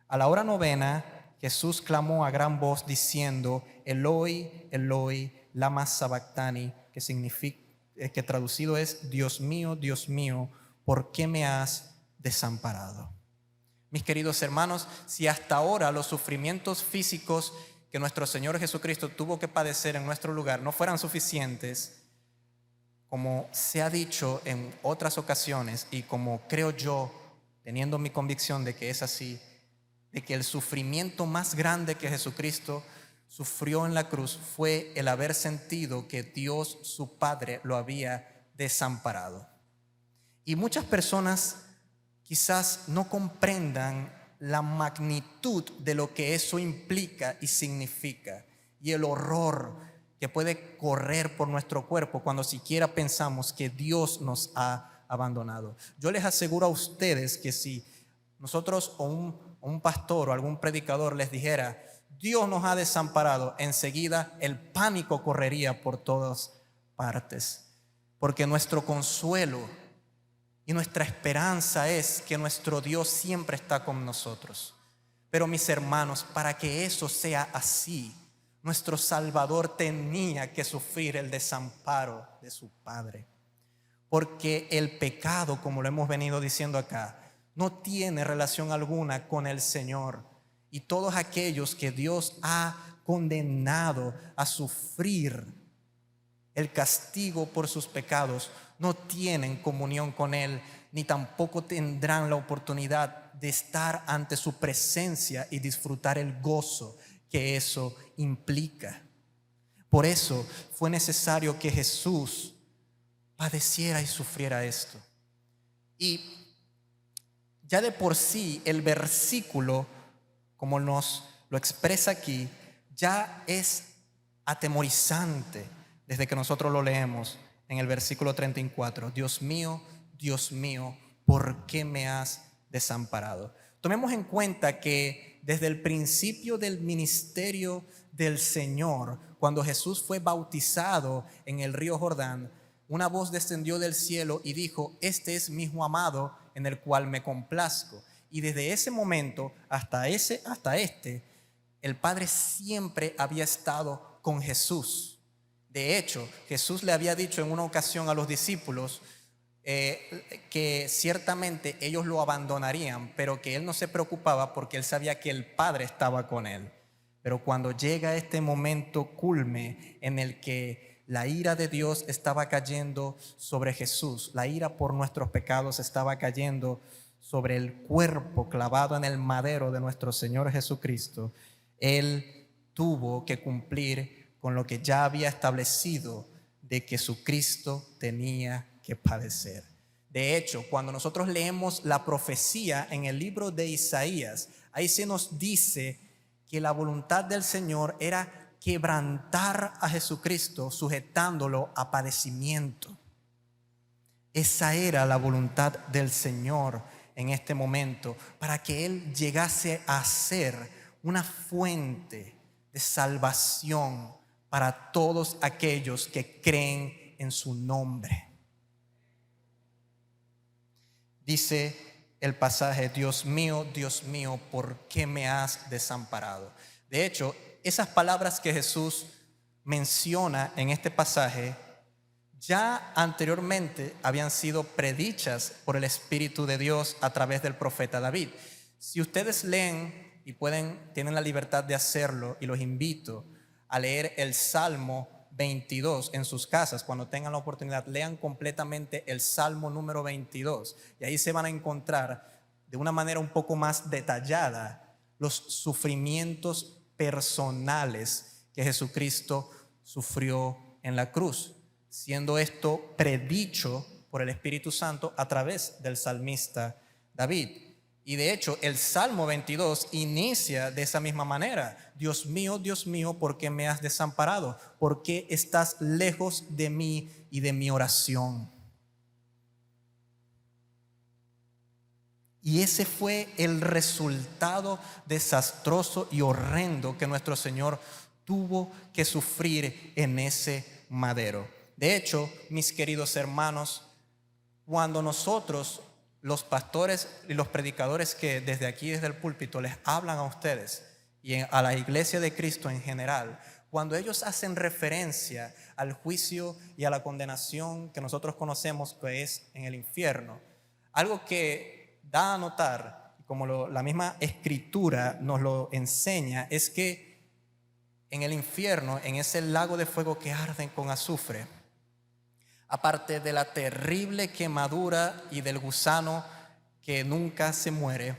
A la hora novena, Jesús clamó a gran voz diciendo, Eloi, Eloi, lama sabactani, que significa, que traducido es, Dios mío, ¿por qué me has desamparado? Mis queridos hermanos, si hasta ahora los sufrimientos físicos que nuestro Señor Jesucristo tuvo que padecer en nuestro lugar no fueran suficientes, como se ha dicho en otras ocasiones y como creo yo, teniendo mi convicción de que es así, de que el sufrimiento más grande que Jesucristo sufrió en la cruz fue el haber sentido que Dios, su Padre, lo había desamparado. Y muchas personas quizás no comprendan la magnitud de lo que eso implica y significa, y el horror que puede correr por nuestro cuerpo cuando siquiera pensamos que Dios nos ha abandonado. Yo les aseguro a ustedes que si nosotros o un pastor o algún predicador les dijera Dios nos ha desamparado, enseguida el pánico correría por todas partes, porque nuestro consuelo y nuestra esperanza es que nuestro Dios siempre está con nosotros. Pero mis hermanos, para que eso sea así, nuestro Salvador tenía que sufrir el desamparo de su Padre. Porque el pecado, como lo hemos venido diciendo acá, no tiene relación alguna con el Señor. Y todos aquellos que Dios ha condenado a sufrir el castigo por sus pecados no tienen comunión con Él, ni tampoco tendrán la oportunidad de estar ante su presencia y disfrutar el gozo que eso implica. Por eso fue necesario que Jesús padeciera y sufriera esto. Y ya de por sí el versículo, como nos lo expresa aquí, ya es atemorizante desde que nosotros lo leemos en el versículo 34. Dios mío, ¿por qué me has desamparado? Tomemos en cuenta que desde el principio del ministerio del Señor, cuando Jesús fue bautizado en el río Jordán, una voz descendió del cielo y dijo: este es mi hijo amado en el cual me complazco. Y desde ese momento hasta este, el Padre siempre había estado con Jesús. De hecho, Jesús le había dicho en una ocasión a los discípulos que ciertamente ellos lo abandonarían, pero que Él no se preocupaba porque Él sabía que el Padre estaba con Él. Pero cuando llega este momento culme en el que la ira de Dios estaba cayendo sobre Jesús, la ira por nuestros pecados estaba cayendo sobre el cuerpo clavado en el madero de nuestro Señor Jesucristo, Él tuvo que cumplir con lo que ya había establecido de que su Cristo tenía que padecer. De hecho, cuando nosotros leemos la profecía en el libro de Isaías, ahí se nos dice que la voluntad del Señor era quebrantar a Jesucristo, sujetándolo a padecimiento. Esa era la voluntad del Señor en este momento, para que Él llegase a ser una fuente de salvación para todos aquellos que creen en su nombre. Dice el pasaje: Dios mío, ¿por qué me has desamparado? De hecho, esas palabras que Jesús menciona en este pasaje ya anteriormente habían sido predichas por el Espíritu de Dios a través del profeta David. Si ustedes leen y tienen la libertad de hacerlo, y los invito a leer el Salmo 22 en sus casas, cuando tengan la oportunidad, lean completamente el Salmo número 22, y ahí se van a encontrar de una manera un poco más detallada los sufrimientos personales que Jesucristo sufrió en la cruz, siendo esto predicho por el Espíritu Santo a través del salmista David. Y de hecho, el Salmo 22 inicia de esa misma manera: Dios mío, ¿por qué me has desamparado? ¿Por qué estás lejos de mí y de mi oración? Y ese fue el resultado desastroso y horrendo que nuestro Señor tuvo que sufrir en ese madero. De hecho, mis queridos hermanos, cuando nosotros, los pastores y los predicadores que desde aquí, desde el púlpito, les hablan a ustedes y a la iglesia de Cristo en general, cuando ellos hacen referencia al juicio y a la condenación que nosotros conocemos, que es en el infierno, algo que da a notar, como la misma escritura nos lo enseña, es que en el infierno, en ese lago de fuego que arden con azufre, aparte de la terrible quemadura y del gusano que nunca se muere,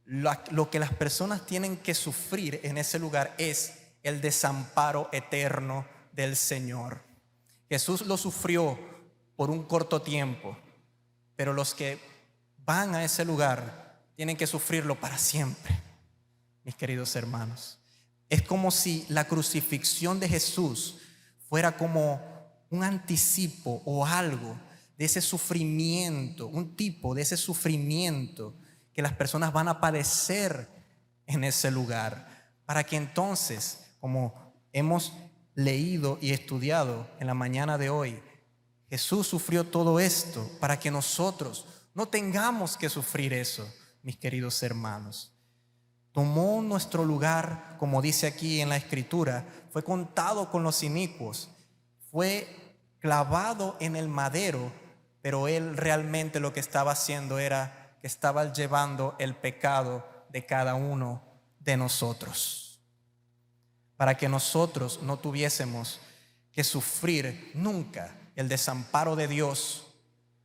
lo que las personas tienen que sufrir en ese lugar es el desamparo eterno del Señor. Jesús lo sufrió por un corto tiempo, pero los que van a ese lugar tienen que sufrirlo para siempre, mis queridos hermanos. Es como si la crucifixión de Jesús fuera como un anticipo o algo de ese sufrimiento, un tipo de ese sufrimiento que las personas van a padecer en ese lugar, para que entonces, como hemos leído y estudiado en la mañana de hoy, Jesús sufrió todo esto para que nosotros no tengamos que sufrir eso, mis queridos hermanos. Tomó nuestro lugar, como dice aquí en la Escritura, fue contado con los inicuos, fue clavado en el madero, pero Él realmente lo que estaba haciendo era que estaba llevando el pecado de cada uno de nosotros, para que nosotros no tuviésemos que sufrir nunca el desamparo de Dios,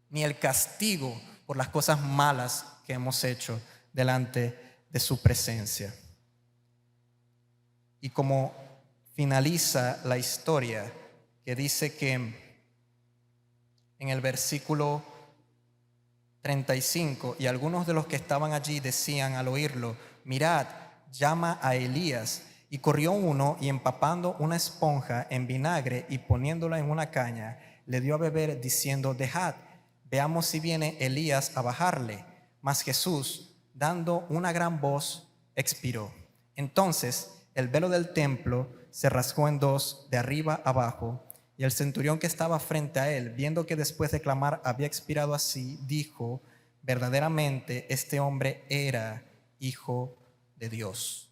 ni el castigo por las cosas malas que hemos hecho delante de su presencia. Y como finaliza la historia, que dice que en el versículo 35, y algunos de los que estaban allí decían al oírlo: mirad, llama a Elías. Y corrió uno, y empapando una esponja en vinagre y poniéndola en una caña, le dio a beber, diciendo: dejad, veamos si viene Elías a bajarle. Mas Jesús, dando una gran voz, expiró. Entonces el velo del templo se rasgó en dos, de arriba abajo, y el centurión que estaba frente a él, viendo que después de clamar había expirado así, dijo: verdaderamente este hombre era Hijo de Dios.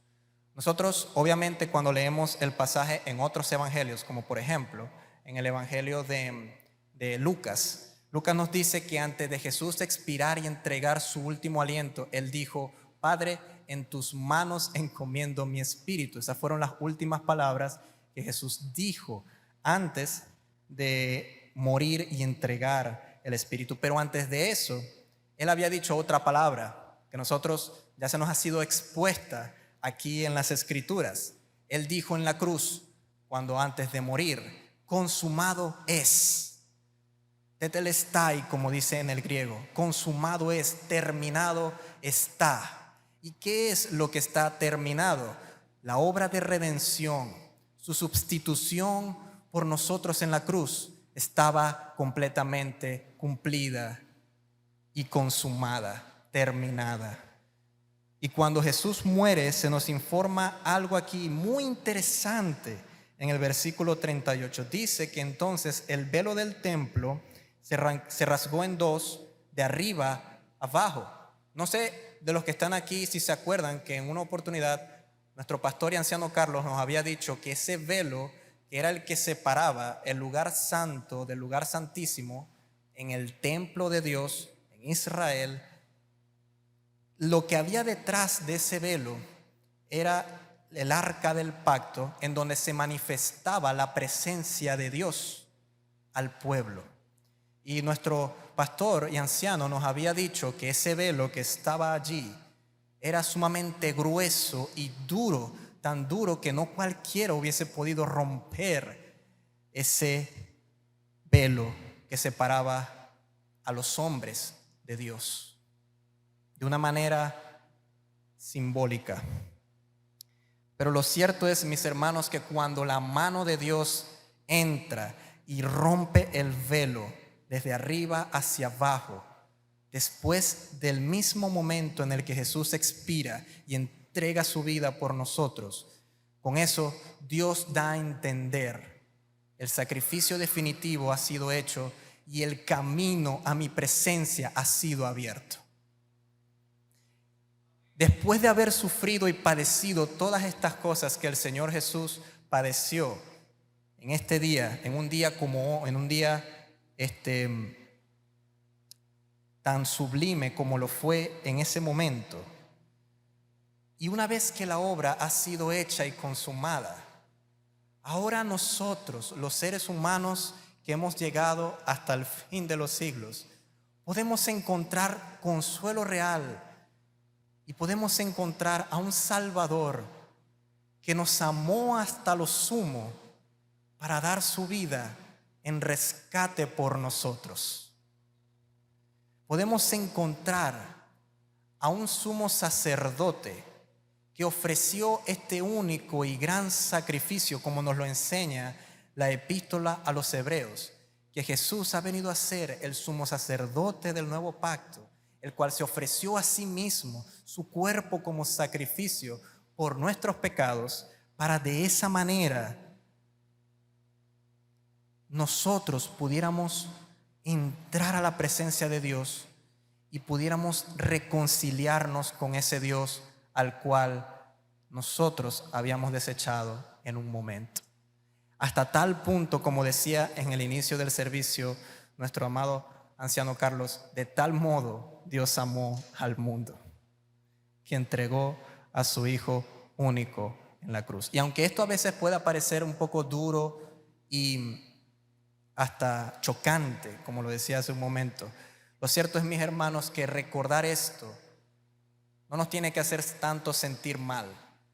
Nosotros, obviamente, cuando leemos el pasaje en otros evangelios, como por ejemplo en el evangelio de Lucas, Lucas nos dice que antes de Jesús expirar y entregar su último aliento, Él dijo: Padre, en tus manos encomiendo mi espíritu. Esas fueron las últimas palabras que Jesús dijo antes de morir y entregar el espíritu. Pero antes de eso, Él había dicho otra palabra que nosotros ya se nos ha sido expuesta aquí en las Escrituras. Él dijo en la cruz, cuando antes de morir: consumado es. Tetelestai, como dice en el griego, consumado es, terminado está. ¿Y qué es lo que está terminado? La obra de redención, su sustitución por nosotros en la cruz, estaba completamente cumplida y consumada, terminada. Y cuando Jesús muere, se nos informa algo aquí muy interesante. En el versículo 38 dice que entonces el velo del templo se rasgó en dos, de arriba abajo. No sé de los que están aquí si se acuerdan que en una oportunidad nuestro pastor y anciano Carlos nos había dicho que ese velo, que era el que separaba el lugar santo del lugar santísimo en el templo de Dios en Israel, lo que había detrás de ese velo era el arca del pacto, en donde se manifestaba la presencia de Dios al pueblo. Y nuestro pastor y anciano nos había dicho que ese velo que estaba allí era sumamente grueso y duro, tan duro que no cualquiera hubiese podido romper ese velo que separaba a los hombres de Dios, de una manera simbólica. Pero lo cierto es, mis hermanos, que cuando la mano de Dios entra y rompe el velo desde arriba hacia abajo, después del mismo momento en el que Jesús expira y entrega su vida por nosotros, con eso Dios da a entender: el sacrificio definitivo ha sido hecho y el camino a mi presencia ha sido abierto. Después de haber sufrido y padecido todas estas cosas que el Señor Jesús padeció en este día, en un día tan sublime como lo fue en ese momento, y una vez que la obra ha sido hecha y consumada, ahora nosotros, los seres humanos que hemos llegado hasta el fin de los siglos, podemos encontrar consuelo real y podemos encontrar a un Salvador que nos amó hasta lo sumo para dar su vida en rescate por nosotros. Podemos encontrar a un sumo sacerdote que ofreció este único y gran sacrificio, como nos lo enseña la epístola a los Hebreos, que Jesús ha venido a ser el sumo sacerdote del nuevo pacto, el cual se ofreció a sí mismo, su cuerpo como sacrificio por nuestros pecados, para de esa manera nosotros pudiéramos entrar a la presencia de Dios y pudiéramos reconciliarnos con ese Dios al cual nosotros habíamos desechado en un momento. Hasta tal punto, como decía en el inicio del servicio nuestro amado anciano Carlos, de tal modo Dios amó al mundo, que entregó a su Hijo único en la cruz. Y aunque esto a veces pueda parecer un poco duro y hasta chocante, como lo decía hace un momento, lo cierto es, mis hermanos, que recordar esto no nos tiene que hacer tanto sentir mal.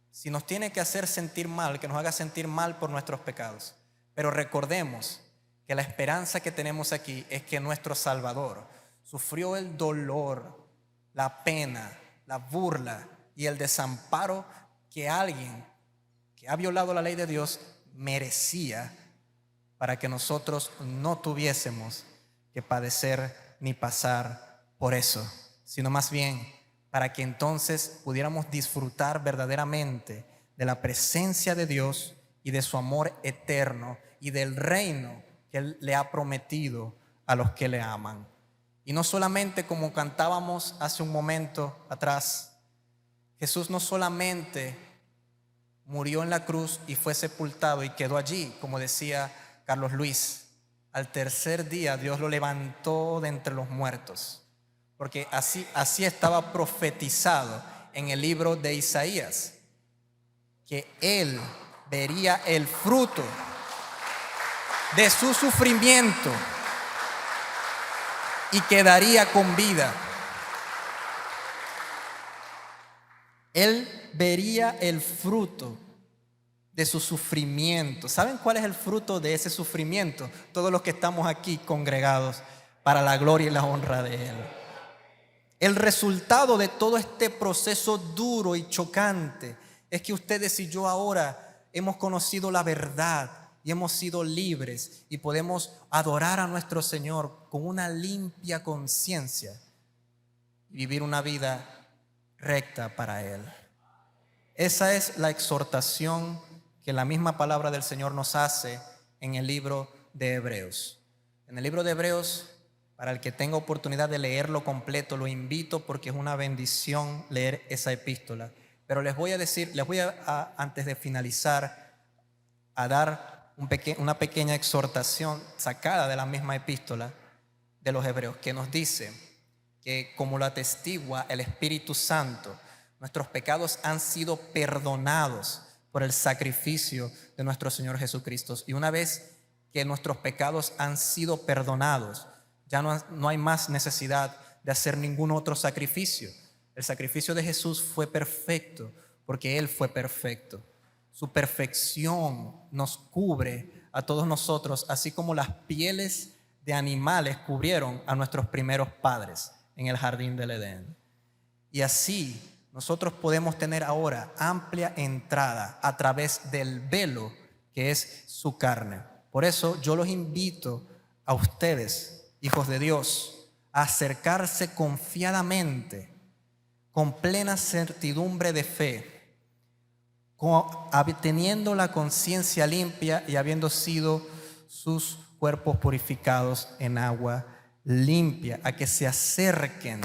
Si nos tiene que hacer sentir mal, que nos haga sentir mal por nuestros pecados. Pero recordemos que la esperanza que tenemos aquí es que nuestro Salvador sufrió el dolor, la pena, la burla y el desamparo que alguien que ha violado la ley de Dios merecía, para que nosotros no tuviésemos que padecer ni pasar por eso, sino más bien para que entonces pudiéramos disfrutar verdaderamente de la presencia de Dios y de su amor eterno y del reino que Él le ha prometido a los que le aman. Y no solamente, como cantábamos hace un momento atrás, Jesús no solamente murió en la cruz y fue sepultado y quedó allí, como decía Carlos Luis. Al tercer día Dios lo levantó de entre los muertos, porque así estaba profetizado en el libro de Isaías, que Él vería el fruto de su sufrimiento y quedaría con vida. Él vería el fruto de su sufrimiento. ¿Saben cuál es el fruto de ese sufrimiento? Todos los que estamos aquí congregados para la gloria y la honra de Él. El resultado de todo este proceso duro y chocante es que ustedes y yo ahora hemos conocido la verdad y hemos sido libres y podemos adorar a nuestro Señor con una limpia conciencia y vivir una vida recta para Él. Esa es la exhortación que la misma palabra del Señor nos hace en el libro de Hebreos. En el libro de Hebreos, para el que tenga oportunidad de leerlo completo, lo invito porque es una bendición leer esa epístola. Pero les voy a antes de finalizar, a dar una pequeña exhortación sacada de la misma epístola de los Hebreos, que nos dice que, como lo atestigua el Espíritu Santo, nuestros pecados han sido perdonados por el sacrificio de nuestro Señor Jesucristo. Y una vez que nuestros pecados han sido perdonados, ya no hay más necesidad de hacer ningún otro sacrificio. El sacrificio de Jesús fue perfecto porque Él fue perfecto. Su perfección nos cubre a todos nosotros, así como las pieles de animales cubrieron a nuestros primeros padres en el jardín del Edén. Y así nosotros podemos tener ahora amplia entrada a través del velo que es su carne. Por eso yo los invito a ustedes, hijos de Dios, a acercarse confiadamente, con plena certidumbre de fe, teniendo la conciencia limpia y habiendo sido sus cuerpos purificados en agua limpia, a que se acerquen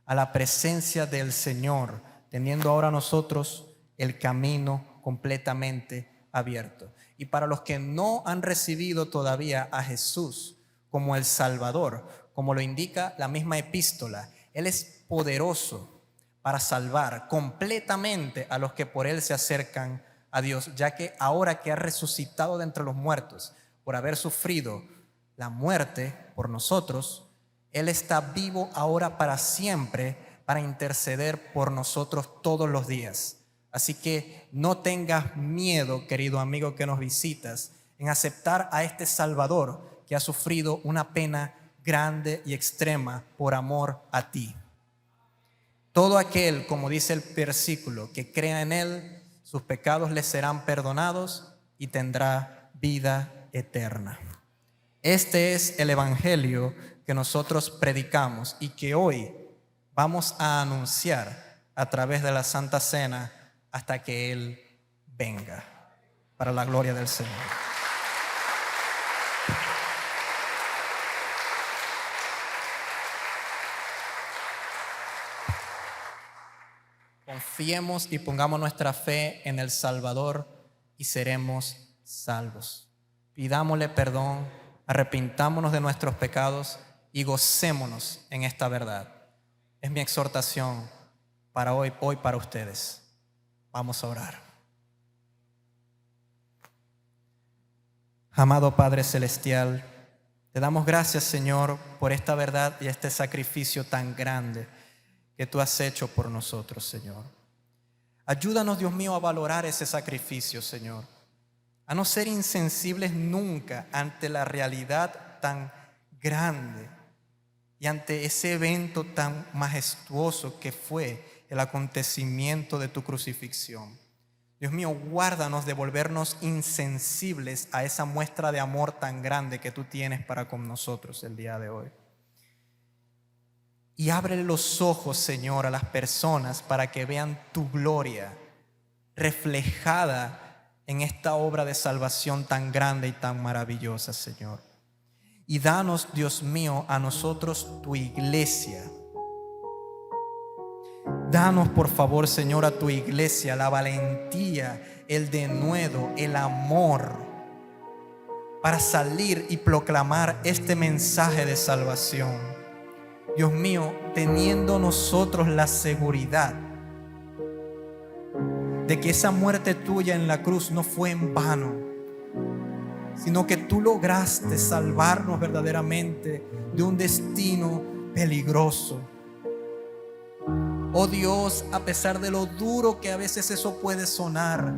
a la presencia del Señor, teniendo ahora nosotros el camino completamente abierto. Y para los que no han recibido todavía a Jesús como el Salvador, como lo indica la misma epístola, Él es poderoso para salvar completamente a los que por Él se acercan a Dios, ya que ahora que ha resucitado de entre los muertos, por haber sufrido la muerte por nosotros, Él está vivo ahora para siempre, para interceder por nosotros todos los días. Así que no tengas miedo, querido amigo que nos visitas, en aceptar a este Salvador que ha sufrido una pena grande y extrema por amor a ti. Todo aquel, como dice el versículo, que crea en Él, sus pecados le serán perdonados y tendrá vida eterna. Este es el evangelio que nosotros predicamos y que hoy vamos a anunciar a través de la Santa Cena hasta que Él venga, para la gloria del Señor. Confiemos y pongamos nuestra fe en el Salvador y seremos salvos. Pidámosle perdón, arrepintámonos de nuestros pecados y gocémonos en esta verdad. Es mi exhortación para hoy para ustedes. Vamos a orar. Amado Padre Celestial, te damos gracias, Señor, por esta verdad y este sacrificio tan grande que tú has hecho por nosotros, Señor. Ayúdanos, Dios mío, a valorar ese sacrificio, Señor, a no ser insensibles nunca ante la realidad tan grande y ante ese evento tan majestuoso que fue el acontecimiento de tu crucifixión. Dios mío, guárdanos de volvernos insensibles a esa muestra de amor tan grande que tú tienes para con nosotros el día de hoy. Y abre los ojos, Señor, a las personas para que vean tu gloria reflejada en esta obra de salvación tan grande y tan maravillosa, Señor. Y danos, Dios mío, a nosotros tu iglesia. Danos, por favor, Señor, a tu iglesia la valentía, el denuedo, el amor para salir y proclamar este mensaje de salvación. Dios mío, teniendo nosotros la seguridad de que esa muerte tuya en la cruz no fue en vano, sino que tú lograste salvarnos verdaderamente de un destino peligroso. Oh Dios, a pesar de lo duro que a veces eso puede sonar,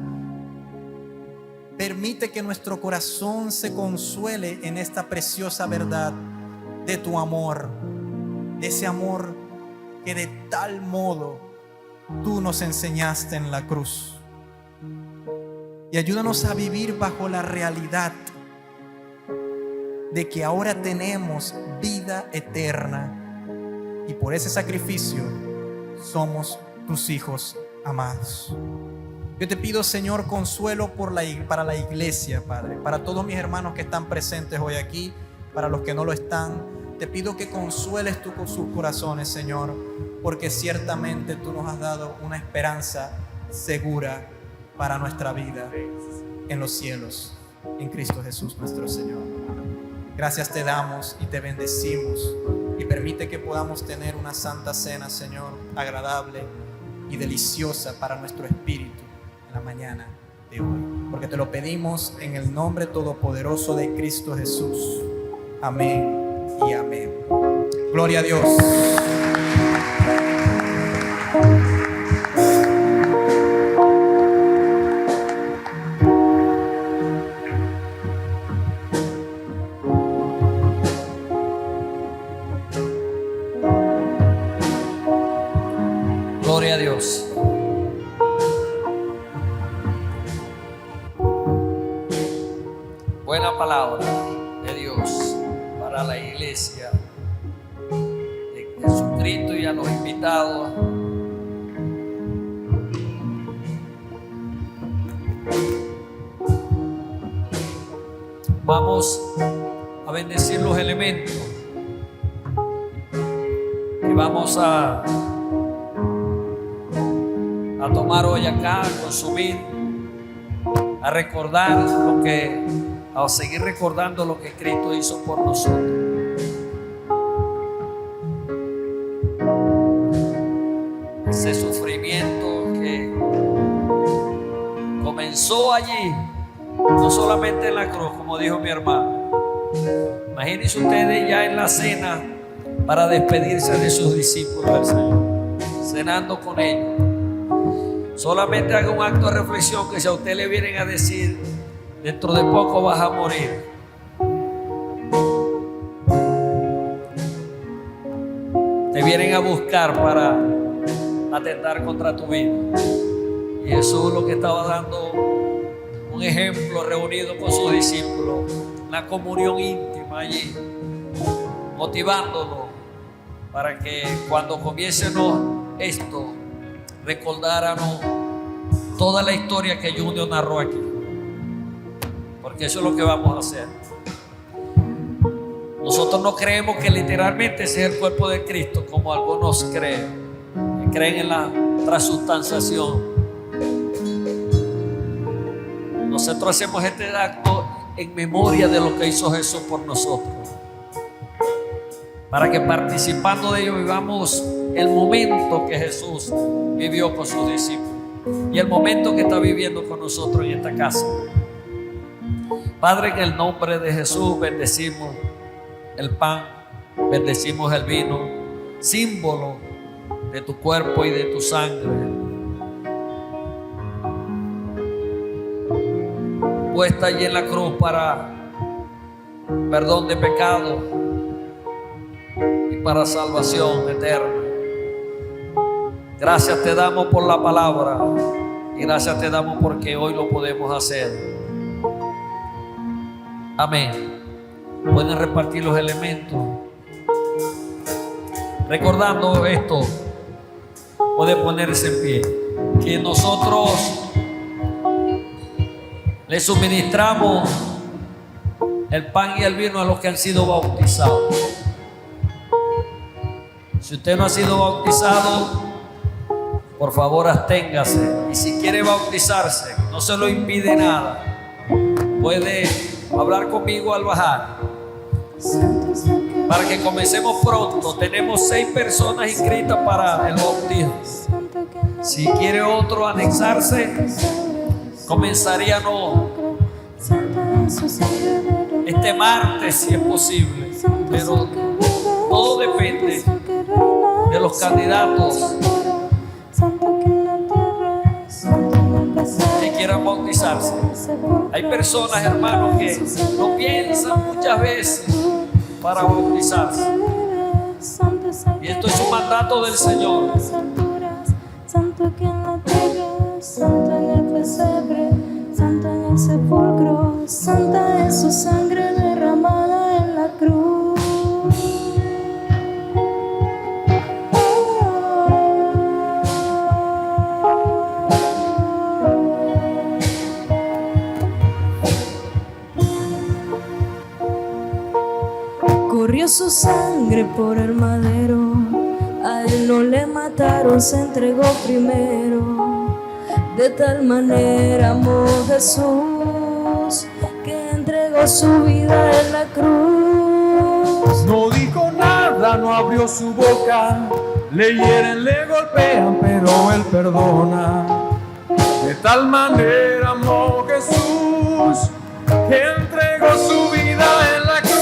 permite que nuestro corazón se consuele en esta preciosa verdad de tu amor. Ese amor que de tal modo tú nos enseñaste en la cruz. Y ayúdanos a vivir bajo la realidad de que ahora tenemos vida eterna y por ese sacrificio somos tus hijos amados. Yo te pido, Señor, consuelo para la iglesia, Padre, para todos mis hermanos que están presentes hoy aquí, para los que no lo están. Te pido que consueles tú con sus corazones, Señor, porque ciertamente tú nos has dado una esperanza segura para nuestra vida en los cielos, en Cristo Jesús nuestro Señor. Gracias te damos y te bendecimos y permite que podamos tener una santa cena, Señor, agradable y deliciosa para nuestro espíritu en la mañana de hoy, porque te lo pedimos en el nombre todopoderoso de Cristo Jesús. Amén y amén. Gloria a Dios. Gloria a Dios. Buena palabra de Dios para la iglesia de Jesucristo y a los invitados. Vamos a bendecir los elementos y vamos a tomar hoy acá, a consumir, a recordar a seguir recordando lo que Cristo hizo por nosotros. Ese sufrimiento que comenzó allí, no solamente en la cruz, como dijo mi hermano. Imagínense ustedes ya en la cena para despedirse de sus discípulos del Señor, cenando con ellos. Solamente haga un acto de reflexión, que si a usted le vienen a decir dentro de poco vas a morir, vienen a buscar para atentar contra tu vida. Y Jesús lo que estaba dando un ejemplo reunido con sus discípulos, una comunión íntima allí, motivándonos para que cuando comiésemos esto, recordáramos toda la historia que Junior narró aquí, porque eso es lo que vamos a hacer. Nosotros no creemos que literalmente ese es el cuerpo de Cristo, como algunos creen, que creen en la transustanciación. Nosotros hacemos este acto en memoria de lo que hizo Jesús por nosotros, para que participando de ello vivamos el momento que Jesús vivió con sus discípulos y el momento que está viviendo con nosotros en esta casa. Padre, en el nombre de Jesús bendecimos el pan, bendecimos el vino, símbolo de tu cuerpo y de tu sangre, puesta allí en la cruz para perdón de pecado y para salvación eterna. Gracias te damos por la palabra y gracias te damos porque hoy lo podemos hacer. Amén. Pueden repartir los elementos. Recordando esto, puede ponerse en pie, que nosotros le suministramos el pan y el vino a los que han sido bautizados. Si usted no ha sido bautizado, por favor absténgase. Y si quiere bautizarse, no se lo impide nada. Puede hablar conmigo al bajar, para que comencemos pronto. Tenemos 6 personas inscritas para el bautismo. Si quiere otro anexarse, comenzaríamos este martes si es posible, pero todo depende de los candidatos que quieran bautizarse. Hay personas, hermanos, que no piensan muchas veces para bautizarse, y esto es un mandato del Señor. Santo aquí en la tierra, santo en el pesebre, santo en el sepulcro, santa es su sangre derramada en la cruz. Corrió su sangre por el madero, a él no le mataron, se entregó primero. De tal manera amó Jesús, que entregó su vida en la cruz. No dijo nada, no abrió su boca, le hieren, le golpean, pero él perdona. De tal manera amó Jesús, que entregó su vida en la cruz.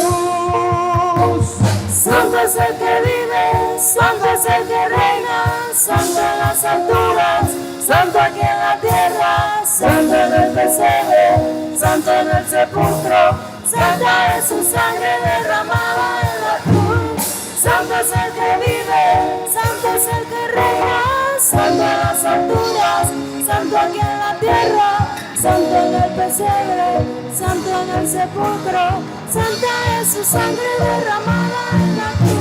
Santo es el que vive, santo es el que reina, santo en las alturas, santo aquí en la tierra, santo en el pesebre, santo en el sepulcro, santa es su sangre derramada en la cruz. Santo es el que vive, santo es el que reina, santo en las alturas, santo aquí en la tierra, santo en el pesebre, santo en el sepulcro, santa es su sangre derramada en la cruz.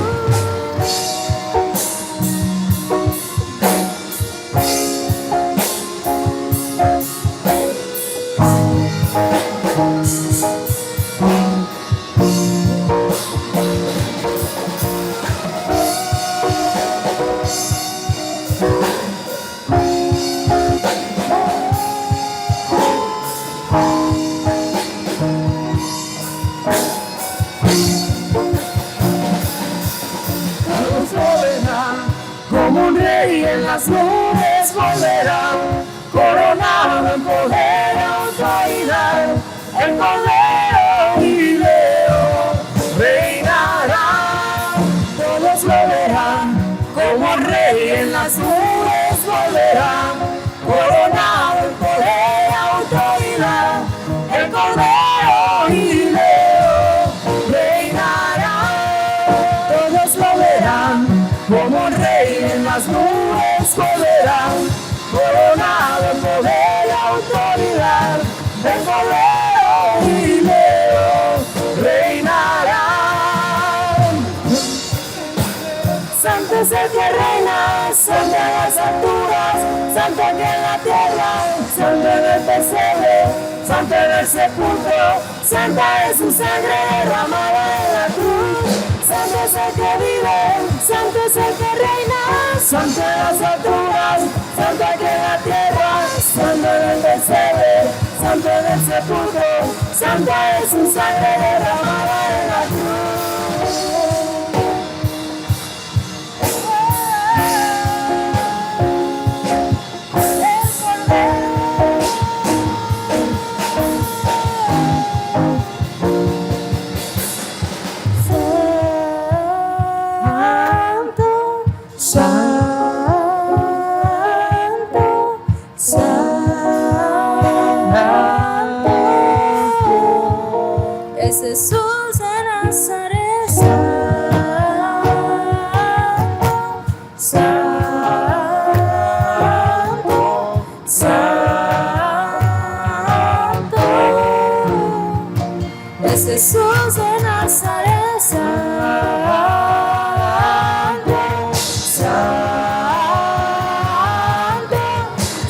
Como un rey en las nubes volverá, coronado en poder y autoridad, el Cordero y León reinará. Todos lo verán, como un rey en las nubes volverá, coronado en poder y autoridad, el Cordero y León reinará. Todos lo verán, como coronado de poder y autoridad, el Cordero y León reinarán. Santo es el que reina, santo en las alturas, santo aquí en la tierra, santo en el pesebre, santo en el sepulcro, santa es su sangre derramada en la cruz. Santo es el que vive, santo es el que reina, santo en las alturas, santo aquí en la tierra, santo en el pesebre, santo en el sepulcro, santa es su sangre derramada en la cruz. Es Jesús de Nazaret, santo, santo, santo. Es Jesús de Nazaret, santo, santo,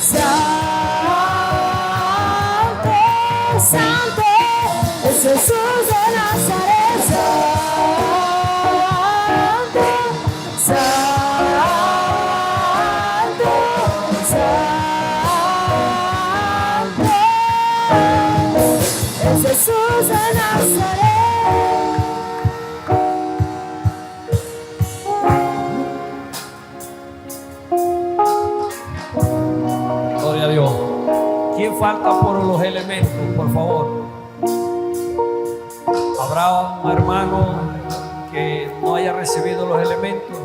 santo, santo. Es Jesús de Nazaret, santo, santo, santo. Es Jesús de Nazaret. Gloria a Dios. ¿Quién falta por los elementos, por favor? ¿Habrá un hermano que no haya recibido los elementos?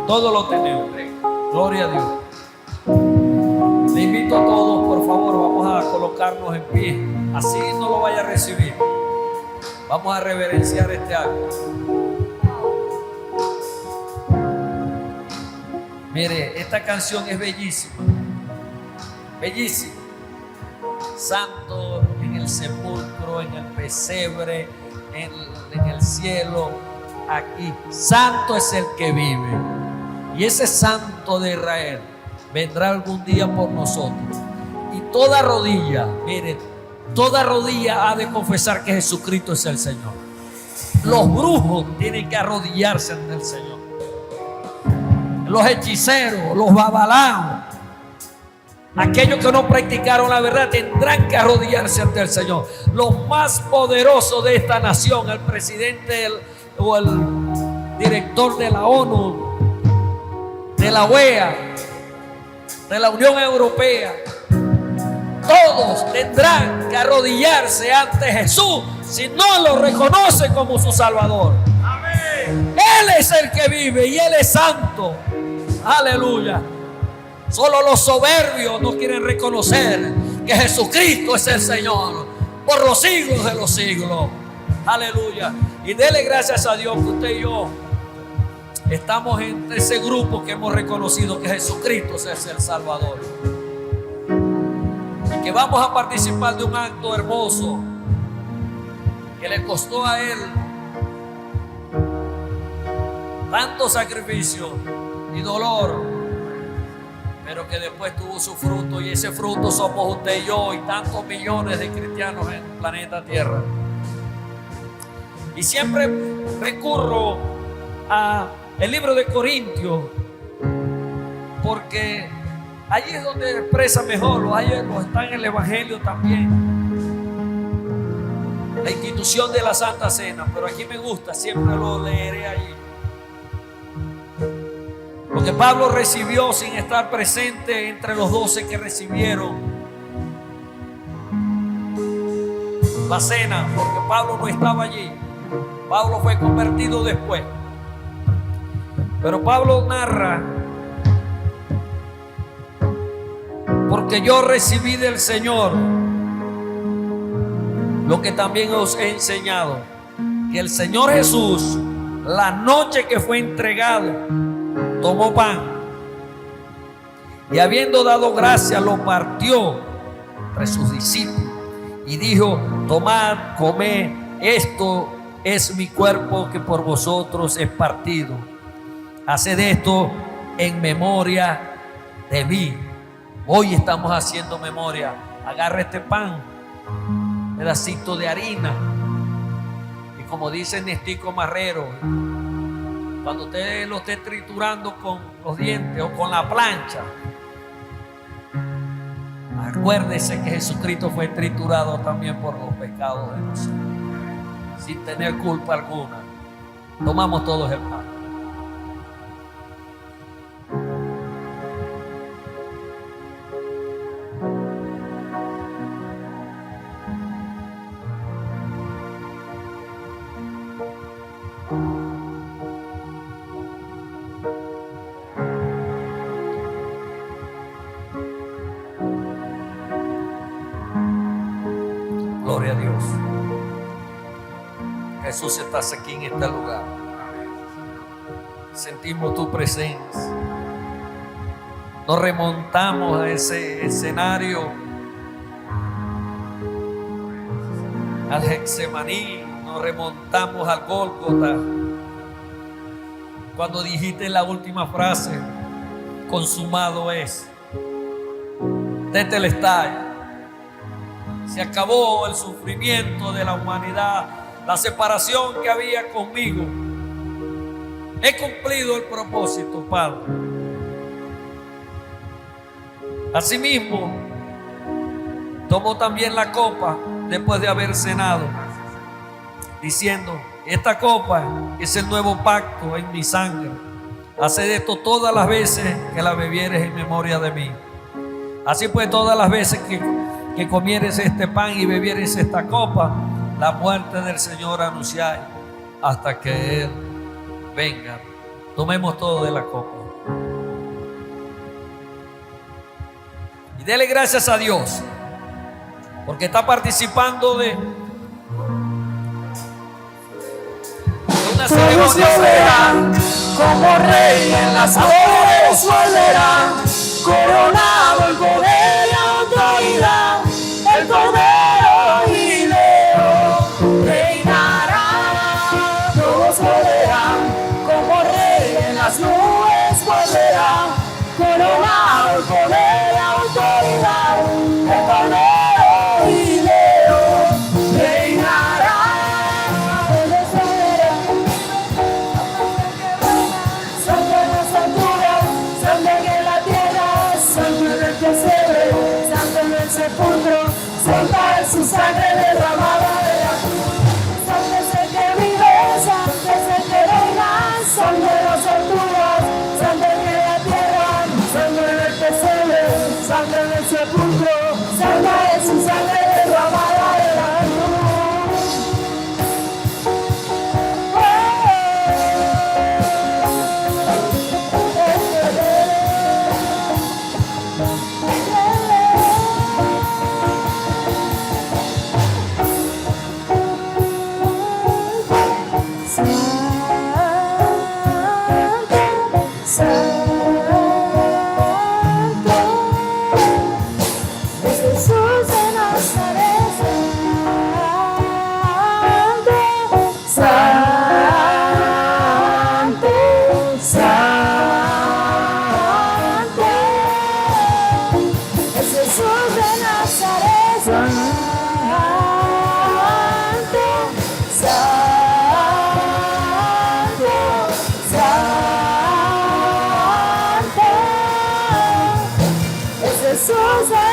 Todos lo tenemos. Gloria a Dios. Le invito a todos, por favor, vamos a colocarnos en pie. Así no lo vaya a recibir. Vamos a reverenciar este acto. Mire, esta canción es bellísima. Bellísima. Santo en el sepulcro, en el pesebre, en el cielo, aquí. Santo es el que vive. Y ese Santo de Israel vendrá algún día por nosotros. Y toda rodilla, miren, toda rodilla ha de confesar que Jesucristo es el Señor. Los brujos tienen que arrodillarse ante el Señor. Los hechiceros, los babalaos, aquellos que no practicaron la verdad tendrán que arrodillarse ante el Señor. Los más poderosos de esta nación, el presidente o el director de la ONU, de la OEA, de la Unión Europea, todos tendrán que arrodillarse ante Jesús si no lo reconoce como su Salvador. Amén. Él es el que vive y Él es santo. Aleluya. Solo los soberbios no quieren reconocer que Jesucristo es el Señor por los siglos de los siglos. Aleluya. Y dele gracias a Dios que usted y yo estamos en ese grupo que hemos reconocido que Jesucristo es el Salvador. Y que vamos a participar de un acto hermoso que le costó a Él tanto sacrificio y dolor, pero que después tuvo su fruto, y ese fruto somos usted y yo y tantos millones de cristianos en el planeta Tierra. Y siempre recurro a el libro de Corintios, porque allí es donde expresa mejor, ahí está en el Evangelio también, la institución de la Santa Cena, pero aquí me gusta, siempre lo leeré allí. Lo que Pablo recibió sin estar presente entre los 12 que recibieron la cena, porque Pablo no estaba allí. Pablo fue convertido después. Pero Pablo narra: porque yo recibí del Señor lo que también os he enseñado, que el Señor Jesús, la noche que fue entregado, tomó pan y habiendo dado gracias lo partió entre sus discípulos y dijo: tomad, comed, esto es mi cuerpo que por vosotros es partido. Haced esto en memoria de mí. Hoy estamos haciendo memoria. Agarra este pan, pedacito de harina, y como dice Nestico Marrero, cuando usted lo esté triturando con los dientes o con la plancha, acuérdese que Jesucristo fue triturado también por los pecados de nosotros, sin tener culpa alguna. Tomamos todos el pan. Gloria a Dios. Jesús, estás aquí en este lugar. Sentimos tu presencia. Nos remontamos a ese escenario, al Getsemaní, nos remontamos al Gólgota, cuando dijiste la última frase: consumado es. Tetelestai. Se acabó el sufrimiento de la humanidad, la separación que había conmigo. He cumplido el propósito, Padre. Asimismo, tomó también la copa después de haber cenado, diciendo: esta copa es el nuevo pacto en mi sangre. Haced esto todas las veces que la bebieres en memoria de mí. Así pues, todas las veces que comieres este pan y bebieres esta copa, la muerte del Señor anunciáis hasta que Él venga. Tomemos todo de la copa y dele gracias a Dios, porque está participando de una ceremonia. Como rey en las flores volverá, coronado en poder y autoridad, el Cordero y León reinará. Todos volverán, como rey en las nubes volverá, coronado en poder y autoridad, el Cordero y León reinará. Todos volverán. Santo en las alturas, santo en la tierra, santo en el pesebre, santo en el sepulcro, santa es su sangre derramada de la cruz. Santo es el que vive, santo es el que reina, santo en las alturas, santo en la tierra, santo en el pesebre, santo en el sepulcro, santa es su sangre derramada de la cruz. Jesús de